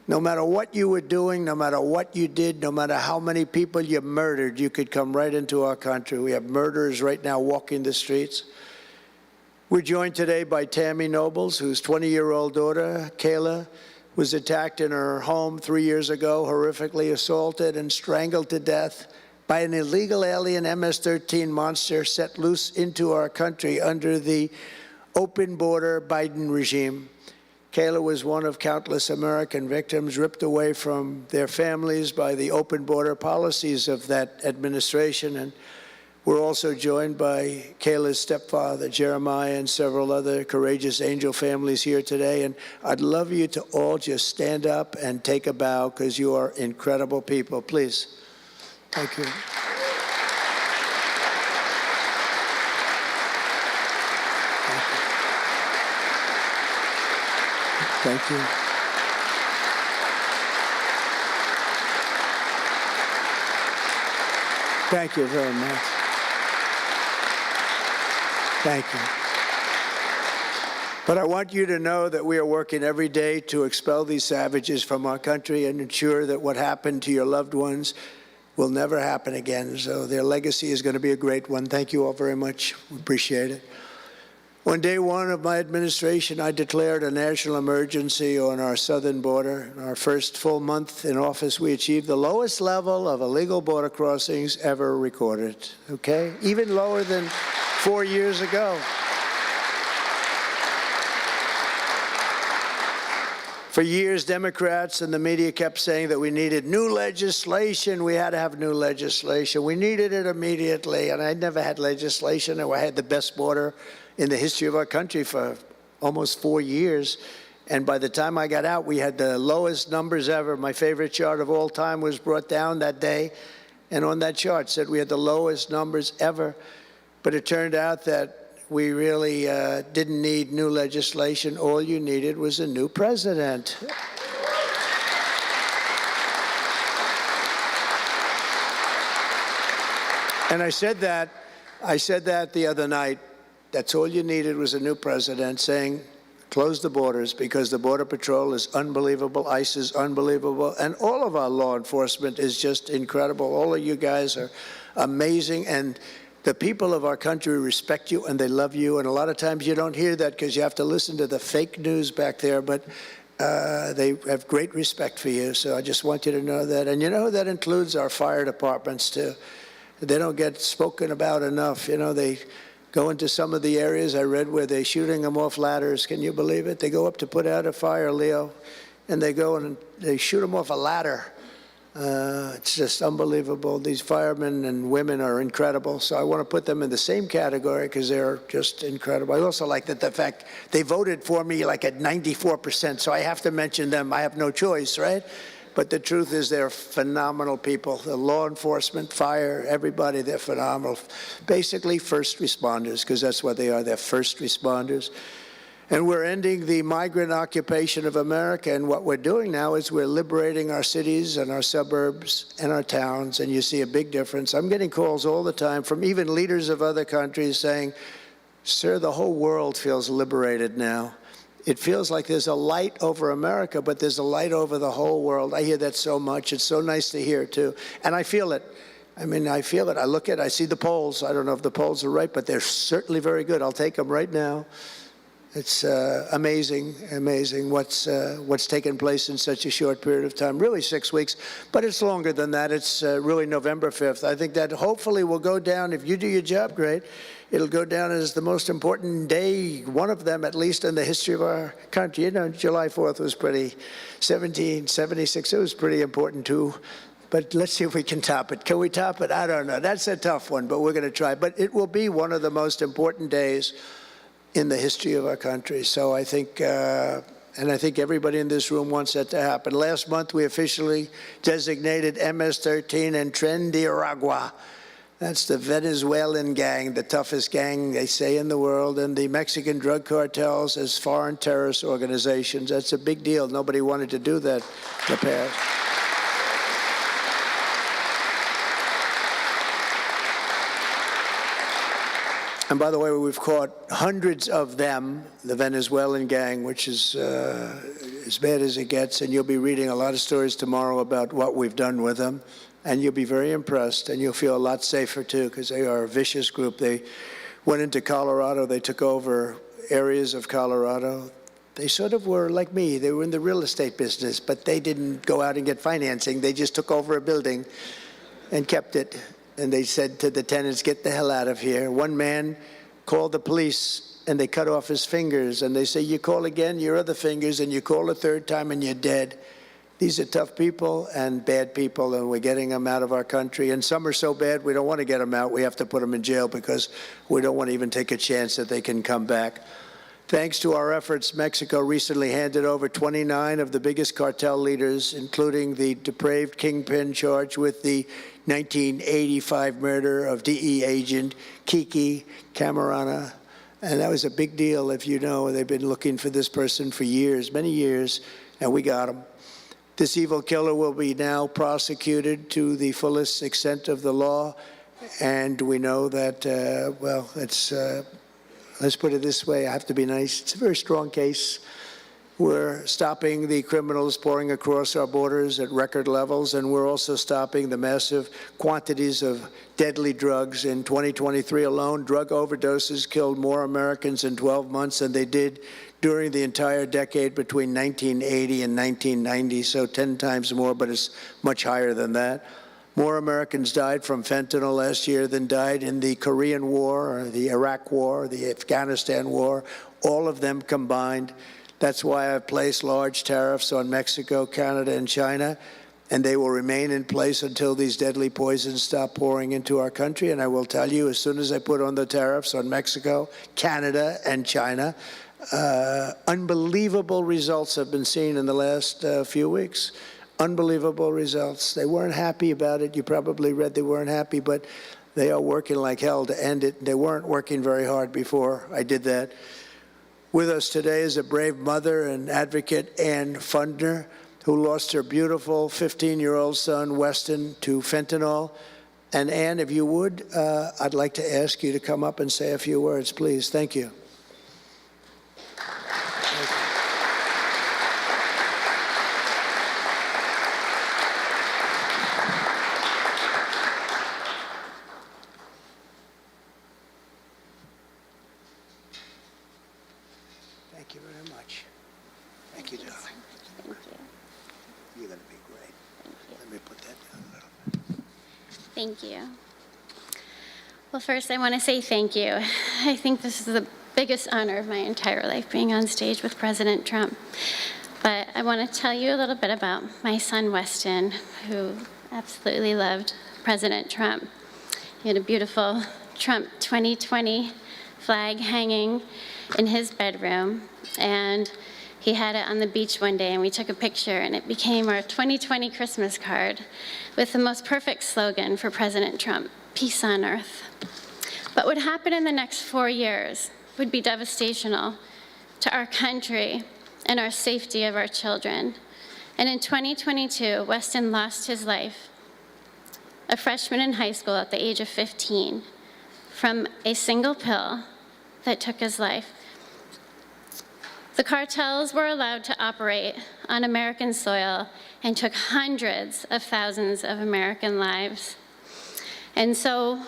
no matter what you were doing, no matter what you did, no matter how many people you murdered, you could come right into our country. We have murderers right now walking the streets. We're joined today by Tammy Nobles, whose 20-year-old daughter, Kayla, was attacked in her home 3 years ago, horrifically assaulted and strangled to death by an illegal alien MS-13 monster set loose into our country under the open border Biden regime. Kayla was one of countless American victims ripped away from their families by the open border policies of that administration. And we're also joined by Kayla's stepfather, Jeremiah, and several other courageous angel families here today. And I'd love you to all just stand up and take a bow, because you are incredible people. Please. Thank you. Thank you. Thank you very much. Thank you. But I want you to know that we are working every day to expel these savages from our country and ensure that what happened to your loved ones will never happen again. So their legacy is going to be a great one. Thank you all very much. We appreciate it. On day one of my administration, I declared a national emergency on our southern border. In our first full month in office, we achieved the lowest level of illegal border crossings ever recorded, okay? Even lower than 4 years ago. For years, Democrats and the media kept saying that we needed new legislation. We had to have new legislation. We needed it immediately, and I never had legislation. I had the best border in the history of our country for almost 4 years. And by the time I got out, we had the lowest numbers ever. My favorite chart of all time was brought down that day. and on that chart said we had the lowest numbers ever. But it turned out that we really didn't need new legislation. All you needed was a new president. And I said that the other night. That's all you needed was a new president saying, close the borders, because the Border Patrol is unbelievable, ICE is unbelievable, and all of our law enforcement is just incredible. All of you guys are amazing, and the people of our country respect you and they love you, and a lot of times you don't hear that because you have to listen to the fake news back there, but they have great respect for you, so I just want you to know that. And you know, that includes our fire departments too. They don't get spoken about enough. You know, they go into some of the areas I read where they're shooting them off ladders. Can you believe it? They go up to put out a fire, Leo, and they go and they shoot them off a ladder. It's just unbelievable. These firemen and women are incredible. So I want to put them in the same category because they're just incredible. I also like that the fact they voted for me like at 94%, so I have to mention them. I have no choice, right? But the truth is they're phenomenal people. The law enforcement, fire, everybody, they're phenomenal. Basically first responders, because that's what they are. They're first responders. And we're ending the migrant occupation of America. And what we're doing now is we're liberating our cities and our suburbs and our towns. And you see a big difference. I'm getting calls all the time from even leaders of other countries saying, sir, the whole world feels liberated now. It feels like there's a light over America, but there's a light over the whole world. I hear that so much. It's so nice to hear, too. And I feel it. I mean, I feel it. I look at it. I see the polls. I don't know if the polls are right, but they're certainly very good. I'll take them right now. It's amazing, amazing what's taken place in such a short period of time. Really 6 weeks, but it's longer than that. It's really November 5th. I think that hopefully will go down, if you do your job great, it'll go down as the most important day, one of them at least in the history of our country. You know, July 4th was pretty, 1776, it was pretty important too. But let's see if we can top it. Can we top it? I don't know. That's a tough one, but we're going to try. But it will be one of the most important days in the history of our country. So I think, and I think everybody in this room wants that to happen. Last month, we officially designated MS-13 and Tren de Aragua. That's the Venezuelan gang, the toughest gang, they say, in the world, and the Mexican drug cartels as foreign terrorist organizations. That's a big deal. Nobody wanted to do that in the past. And by the way, we've caught hundreds of them, the Venezuelan gang, which is as bad as it gets. And you'll be reading a lot of stories tomorrow about what we've done with them. And you'll be very impressed, and you'll feel a lot safer, too, because they are a vicious group. They went into Colorado. They took over areas of Colorado. They sort of were like me. They were in the real estate business, but they didn't go out and get financing. They just took over a building and kept it. And they said to the tenants, get the hell out of here. One man called the police, and they cut off his fingers. And they say, you call again, your other fingers, and you call a third time, and you're dead. These are tough people and bad people, and we're getting them out of our country. And some are so bad, we don't want to get them out. We have to put them in jail because we don't want to even take a chance that they can come back. Thanks to our efforts, Mexico recently handed over 29 of the biggest cartel leaders, including the depraved kingpin charged with the 1985 murder of DE agent Kiki Camarena. And that was a big deal, if you know. They've been looking for this person for years, many years, and we got him. This evil killer will be now prosecuted to the fullest extent of the law. And we know that, well, it's, let's put it this way, I have to be nice. It's a very strong case. We're stopping the criminals pouring across our borders at record levels, and we're also stopping the massive quantities of deadly drugs. In 2023 alone, drug overdoses killed more Americans in 12 months than they did during the entire decade between 1980 and 1990, so 10 times more, but it's much higher than that. More Americans died from fentanyl last year than died in the Korean War, or the Iraq War, or the Afghanistan War, all of them combined. That's why I've placed large tariffs on Mexico, Canada, and China, and they will remain in place until these deadly poisons stop pouring into our country. And I will tell you, as soon as I put on the tariffs on Mexico, Canada, and China, unbelievable results have been seen in the last few weeks. Unbelievable results. They weren't happy about it. You probably read they weren't happy, but they are working like hell to end it. They weren't working very hard before I did that. With us today is a brave mother and advocate, Ann Fundner, who lost her beautiful 15-year-old son, Weston, to fentanyl. And Ann, if you would, I'd like to ask you to come up and say a few words, please. Thank you. Thank you very much. Thank you, darling. Thank you. You're going to be great. Let me put that down a little bit. Thank you. Well, first, I want to say thank you. I think this is the biggest honor of my entire life, being on stage with President Trump. But I want to tell you a little bit about my son, Weston, who absolutely loved President Trump. He had a beautiful Trump 2020 flag hanging in his bedroom, and he had it on the beach one day, and we took a picture, and it became our 2020 Christmas card with the most perfect slogan for President Trump: peace on earth. But what happened in the next 4 years would be devastational to our country and our safety of our children. And in 2022, Weston lost his life, a freshman in high school at the age of 15, from a single pill that took his life. The cartels were allowed to operate on American soil and took hundreds of thousands of American lives. And so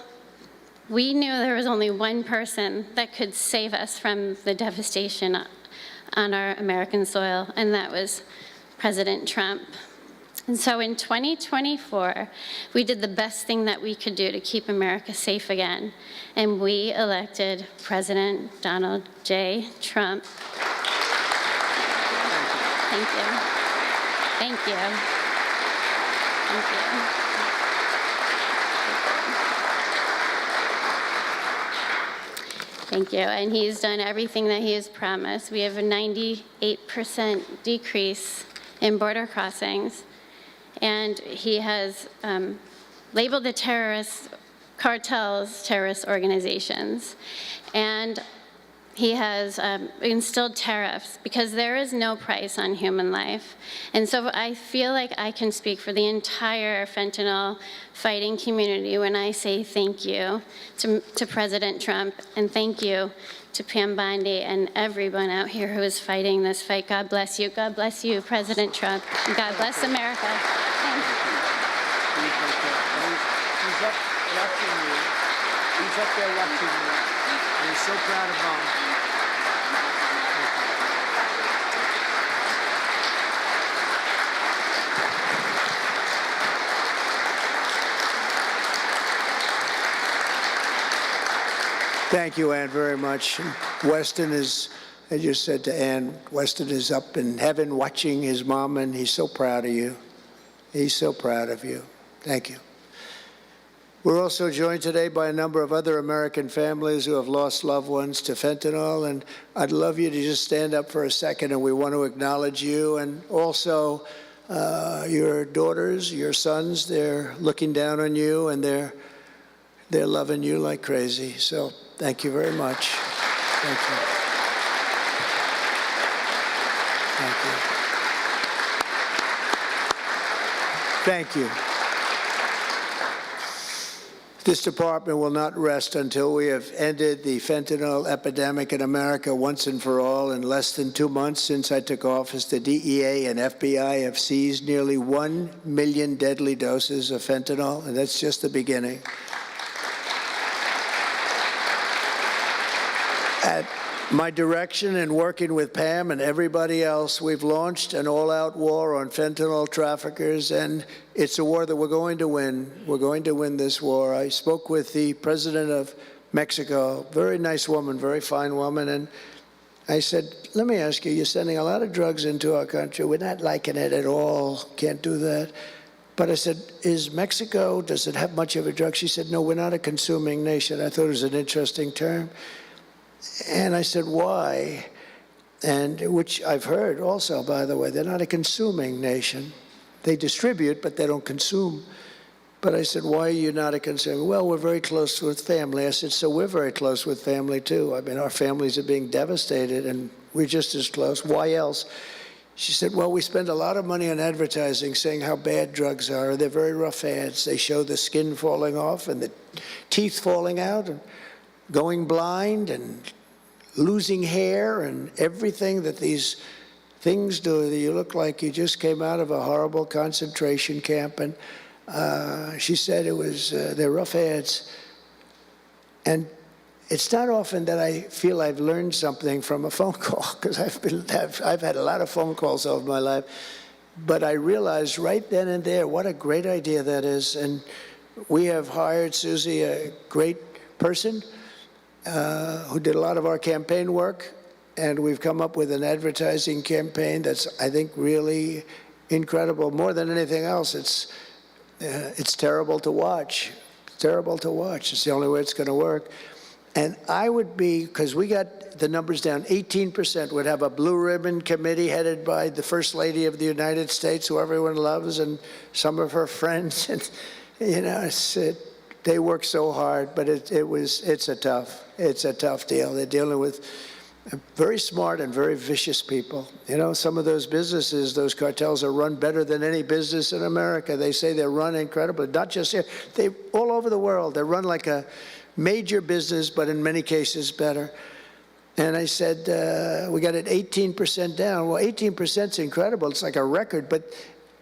we knew there was only one person that could save us from the devastation on our American soil, and that was President Trump. And so in 2024, we did the best thing that we could do to keep America safe again, and we elected President Donald J. Trump. Thank you. Thank you. Thank you. Thank you. And he's done everything that he has promised. We have a 98% decrease in border crossings. And he has labeled the terrorist cartels terrorist organizations. And he has instilled tariffs because there is no price on human life. And so I feel like I can speak for the entire fentanyl fighting community when I say thank you to President Trump, and thank you to Pam Bondi and everyone out here who is fighting this fight. God bless you. God bless you, President Trump. And God bless America. Thank you. He's up watching you. He's up there watching you. And he's so proud of Mom. Thank you, Ann, very much. Weston is, I just said to Ann, Weston is up in heaven watching his mom, and he's so proud of you. He's so proud of you. Thank you. We're also joined today by a number of other American families who have lost loved ones to fentanyl, and I'd love you to just stand up for a second, and we want to acknowledge you, and also your daughters, your sons. They're looking down on you, and they're loving you like crazy. So thank you very much. Thank you. Thank you. Thank you. This department will not rest until we have ended the fentanyl epidemic in America once and for all. In less than 2 months since I took office, the DEA and FBI have seized nearly 1 million deadly doses of fentanyl, and that's just the beginning. At my direction and working with Pam and everybody else, we've launched an all-out war on fentanyl traffickers, and it's a war that we're going to win. We're going to win this war. I spoke with the president of Mexico, very nice woman, very fine woman, and I said, let me ask you, you're sending a lot of drugs into our country. We're not liking it at all. Can't do that. But I said, is Mexico, does it have much of a drug? She said, no, we're not a consuming nation. I thought it was an interesting term. And I said, why? And which I've heard also, by the way, they're not a consuming nation. they distribute, but they don't consume. But I said, why are you not a consumer? Well, we're very close with family. I said, so we're very close with family, too. I mean, our families are being devastated, and we're just as close. Why else? She said, well, we spend a lot of money on advertising saying how bad drugs are. They're very rough ads. They show the skin falling off and the teeth falling out and going blind and losing hair and everything that these things do. That you look like you just came out of a horrible concentration camp. And she said it was, they're rough ads. And it's not often that I feel I've learned something from a phone call, because I've had a lot of phone calls over my life. But I realized right then and there what a great idea that is. And we have hired, Susie, a great person who did a lot of our campaign work. And we've come up with an advertising campaign that's, I think, really incredible. More than anything else, it's terrible to watch. It's terrible to watch. It's the only way it's going to work. And I would be, because we got the numbers down, 18% would have a blue ribbon committee headed by the First Lady of the United States, who everyone loves, and some of her friends. And, you know, they work so hard, but it's a tough deal. They're dealing with very smart and very vicious people. You know, some of those businesses, those cartels are run better than any business in America. They say they're run incredibly, not just here, they all over the world. They're run like a major business, but in many cases better. And I said, we got it 18% down. Well, 18% is incredible. It's like a record, but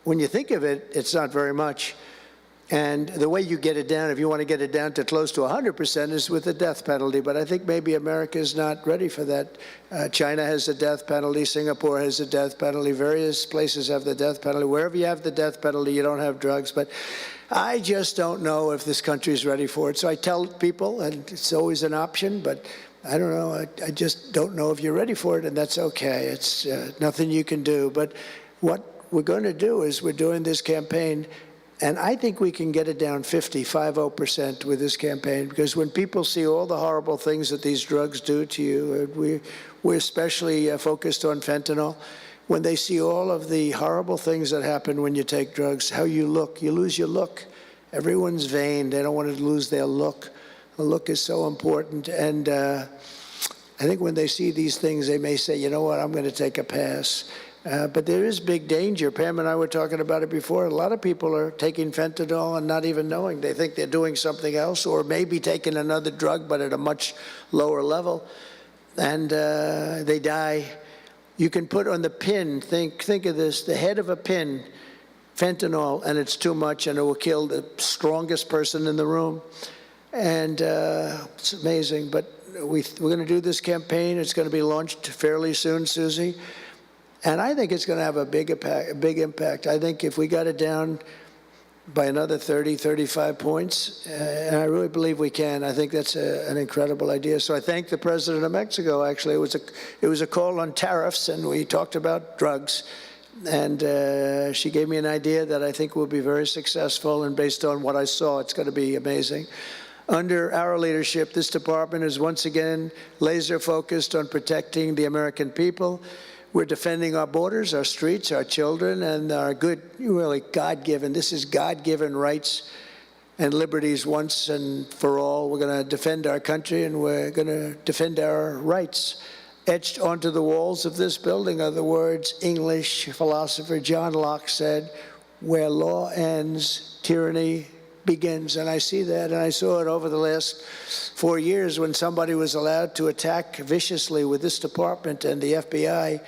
when you think of it, it's not very much. And the way you get it down, if you want to get it down to close to 100%, is with the death penalty. But I think maybe America is not ready for that. China has the death penalty. Singapore has the death penalty. Various places have the death penalty. Wherever you have the death penalty, you don't have drugs. But I just don't know if this country is ready for it. So I tell people, and it's always an option, but I don't know. I just don't know if you're ready for it, and that's okay. It's nothing you can do. But what we're going to do is we're doing this campaign, and I think we can get it down 50% with this campaign, because when people see all the horrible things that these drugs do to you, we're especially focused on fentanyl. When they see all of the horrible things that happen when you take drugs, how you look, you lose your look. Everyone's vain. They don't want to lose their look. The look is so important. And I think when they see these things, they may say, you know what, I'm going to take a pass. But there is big danger. Pam and I were talking about it before. A lot of people are taking fentanyl and not even knowing. They think they're doing something else, or maybe taking another drug, but at a much lower level. And they die. You can put on the pin, think of this, the head of a pin, fentanyl, and it's too much, and it will kill the strongest person in the room. And it's amazing. But we're going to do this campaign. It's going to be launched fairly soon, Susie. And I think it's going to have a big impact. I think if we got it down by another 30, 35 points, and I really believe we can, I think that's an incredible idea. So I thank the President of Mexico, actually. It was a call on tariffs, and we talked about drugs. And she gave me an idea that I think will be very successful, and based on what I saw, it's going to be amazing. Under our leadership, this department is once again laser focused on protecting the American people. We're defending our borders, our streets, our children, and our good, really God-given, this is God-given rights and liberties once and for all. We're going to defend our country, and we're going to defend our rights. Etched onto the walls of this building are the words English philosopher John Locke said, where law ends, tyranny begins. And I see that, and I saw it over the last 4 years when somebody was allowed to attack viciously with this department and the FBI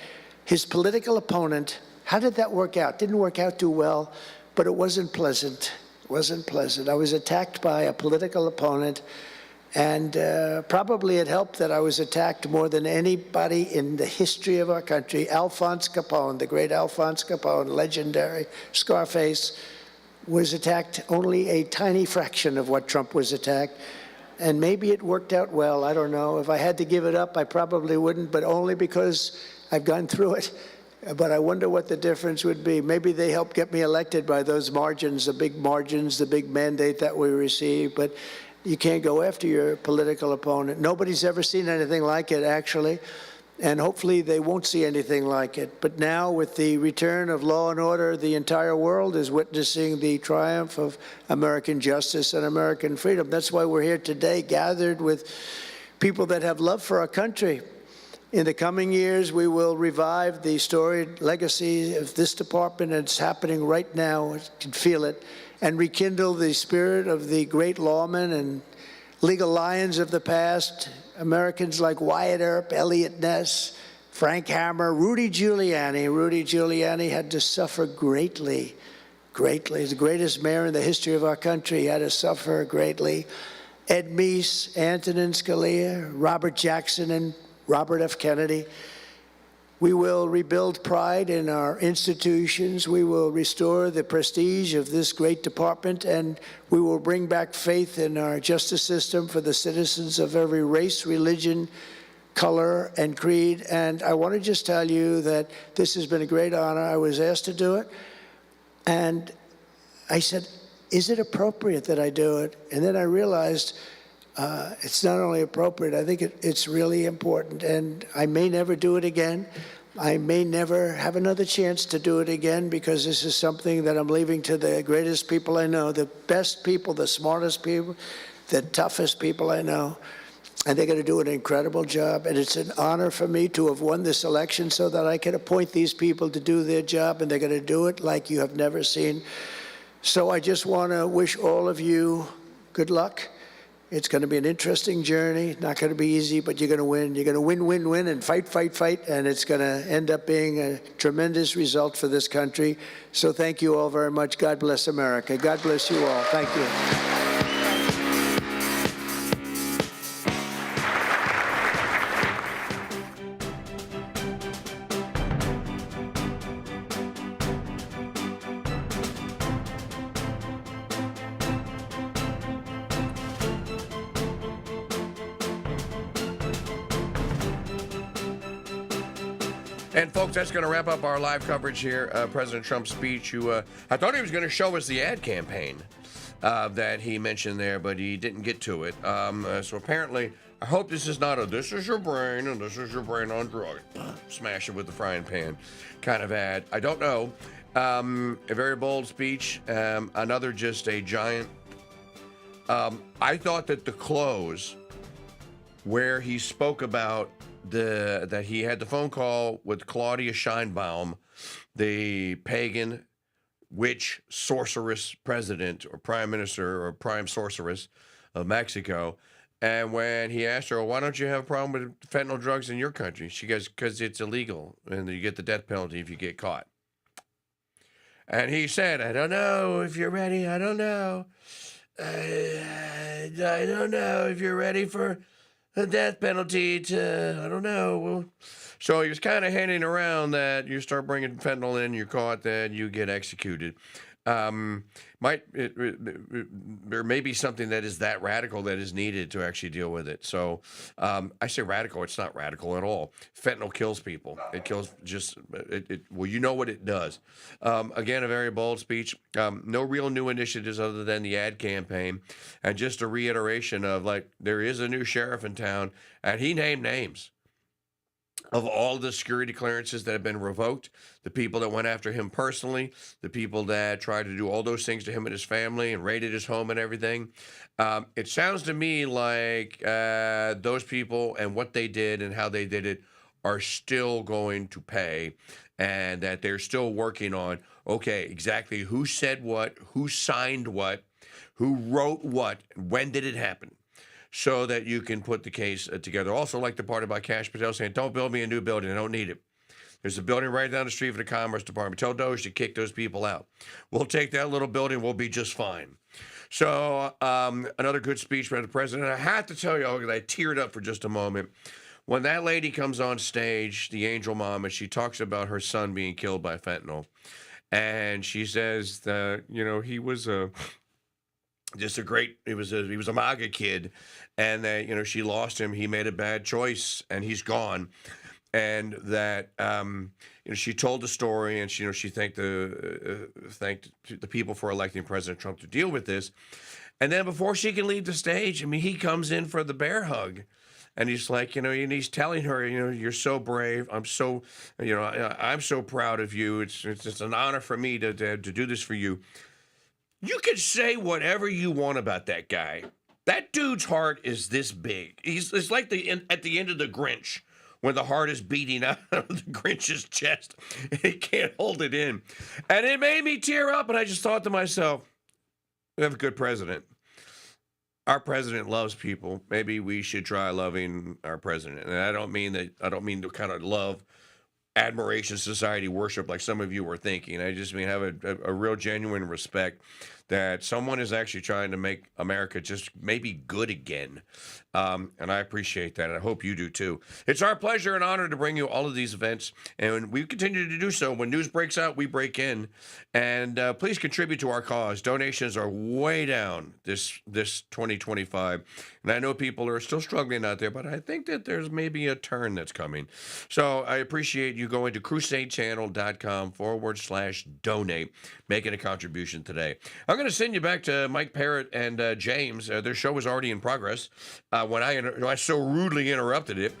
his political opponent. How did that work out? Didn't work out too well, but it wasn't pleasant. It wasn't pleasant. I was attacked by a political opponent, and probably it helped that I was attacked more than anybody in the history of our country. Alphonse Capone, the great Alphonse Capone, legendary Scarface, was attacked only a tiny fraction of what Trump was attacked. And maybe it worked out well. I don't know. If I had to give it up, I probably wouldn't, but only because I've gone through it. But I wonder what the difference would be. Maybe they helped get me elected by those margins, the big mandate that we received. But you can't go after your political opponent. Nobody's ever seen anything like it, actually. and hopefully they won't see anything like it. But now, with the return of law and order, the entire world is witnessing the triumph of American justice and American freedom. That's why we're here today, gathered with people that have love for our country. In the coming years, we will revive the storied legacy of this department, and it's happening right now. I can feel it. And rekindle the spirit of the great lawmen and legal lions of the past, Americans like Wyatt Earp, Elliot Ness, Frank Hammer, Rudy Giuliani. Rudy Giuliani had to suffer greatly, greatly. He's the greatest mayor in the history of our country. He had to suffer greatly. Ed Meese, Antonin Scalia, Robert Jackson, and Robert F. Kennedy. We will rebuild pride in our institutions. We will restore the prestige of this great department, and we will bring back faith in our justice system for the citizens of every race, religion, color, and creed. And I want to just tell you that this has been a great honor. I was asked to do it, and I said, is it appropriate that I do it? And then I realized it's not only appropriate, I think it's really important. And I may never do it again. I may never have another chance to do it again, because this is something that I'm leaving to the greatest people I know, the best people, the smartest people, the toughest people I know. And they're going to do an incredible job. And it's an honor for me to have won this election so that I can appoint these people to do their job, and they're going to do it like you have never seen. So I just want to wish all of you good luck. It's going to be an interesting journey. Not going to be easy, but you're going to win. You're going to win, win, win, and fight, fight, fight. And it's going to end up being a tremendous result for this country. So thank you all very much. God bless America. God bless you all. Thank you. And folks, that's going to wrap up our live coverage here. President Trump's speech. I thought he was going to show us the ad campaign that he mentioned there, but he didn't get to it. So apparently, I hope this is not a "this is your brain and this is your brain on drugs," smash it with the frying pan kind of ad. I don't know. A very bold speech. Another just a giant. I thought that the close, where he spoke about that he had the phone call with Claudia Sheinbaum, the pagan witch sorceress president or prime minister or prime sorceress of Mexico. And when he asked her, why don't you have a problem with fentanyl drugs in your country? She goes, because it's illegal and you get the death penalty if you get caught. And he said, I don't know if you're ready. I don't know. I don't know if you're ready for the death penalty I don't know. Well, so he was kind of handing around that you start bringing fentanyl in, you're caught, then you get executed. There may be something that is that radical that is needed to actually deal with it. So I say radical, it's not radical at all. Fentanyl kills people. It kills well, you know what it does. Again, a very bold speech. No real new initiatives other than the ad campaign. And just a reiteration of, like, there is a new sheriff in town, and he named names of all the security clearances that have been revoked, the people that went after him personally, the people that tried to do all those things to him and his family and raided his home and everything. It sounds to me like those people and what they did and how they did it are still going to pay, and that they're still working on, okay, exactly who said what, who signed what, who wrote what, when did it happen, so that you can put the case together. Also, like the part about Kash Patel saying, don't build me a new building, I don't need it. There's a building right down the street for the Commerce Department. Tell DOJ to kick those people out. We'll take that little building, we'll be just fine. So another good speech by the president. I have to tell you, I teared up for just a moment. When that lady comes on stage, the angel mom, and she talks about her son being killed by fentanyl. And she says that, he was just a great, he was a MAGA kid, and that, she lost him. He made a bad choice, and he's gone. And that, she told the story, and she thanked the people for electing President Trump to deal with this. And then before she can leave the stage, he comes in for the bear hug. And he's like, and he's telling her, you're so brave. I'm so, I'm so proud of you. It's an honor for me to do this for you. You can say whatever you want about that guy. That dude's heart is this big. It's like at the end of The Grinch, when the heart is beating out of the Grinch's chest. He can't hold it in. And it made me tear up, and I just thought to myself, we have a good president. Our president loves people. Maybe we should try loving our president. And I don't mean the kind of love, admiration, society worship like some of you were thinking. I just mean have a real genuine respect that someone is actually trying to make America just maybe good again. And I appreciate that. And I hope you do too. It's our pleasure and honor to bring you all of these events. And we continue to do so. When news breaks out, we break in. And please contribute to our cause. Donations are way down this 2025. And I know people are still struggling out there, but I think that there's maybe a turn that's coming. So I appreciate you going to crusadechannel.com/donate, making a contribution today. I'm going to send you back to Mike Parrott and James. Their show was already in progress when I so rudely interrupted it.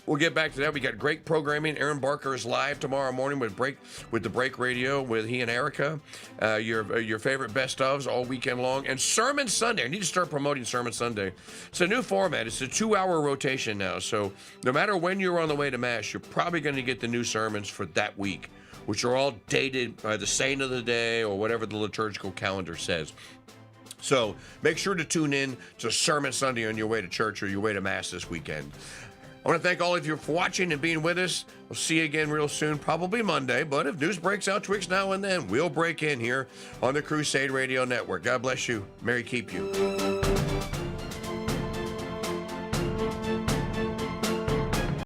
We'll get back to that. We got great programming. Aaron Barker is live tomorrow morning with the Break Radio with he and Erica. Your favorite best ofs all weekend long. And Sermon Sunday. I need to start promoting Sermon Sunday. It's a new format. It's a 2-hour rotation now. So no matter when you're on the way to Mass, you're probably going to get the new sermons for that week, which are all dated by the saint of the day or whatever the liturgical calendar says. So make sure to tune in to Sermon Sunday on your way to church or your way to Mass this weekend. I want to thank all of you for watching and being with us. We'll see you again real soon, probably Monday, but if news breaks out tweaks now and then, we'll break in here on the Crusade Radio Network. God bless you. Mary keep you.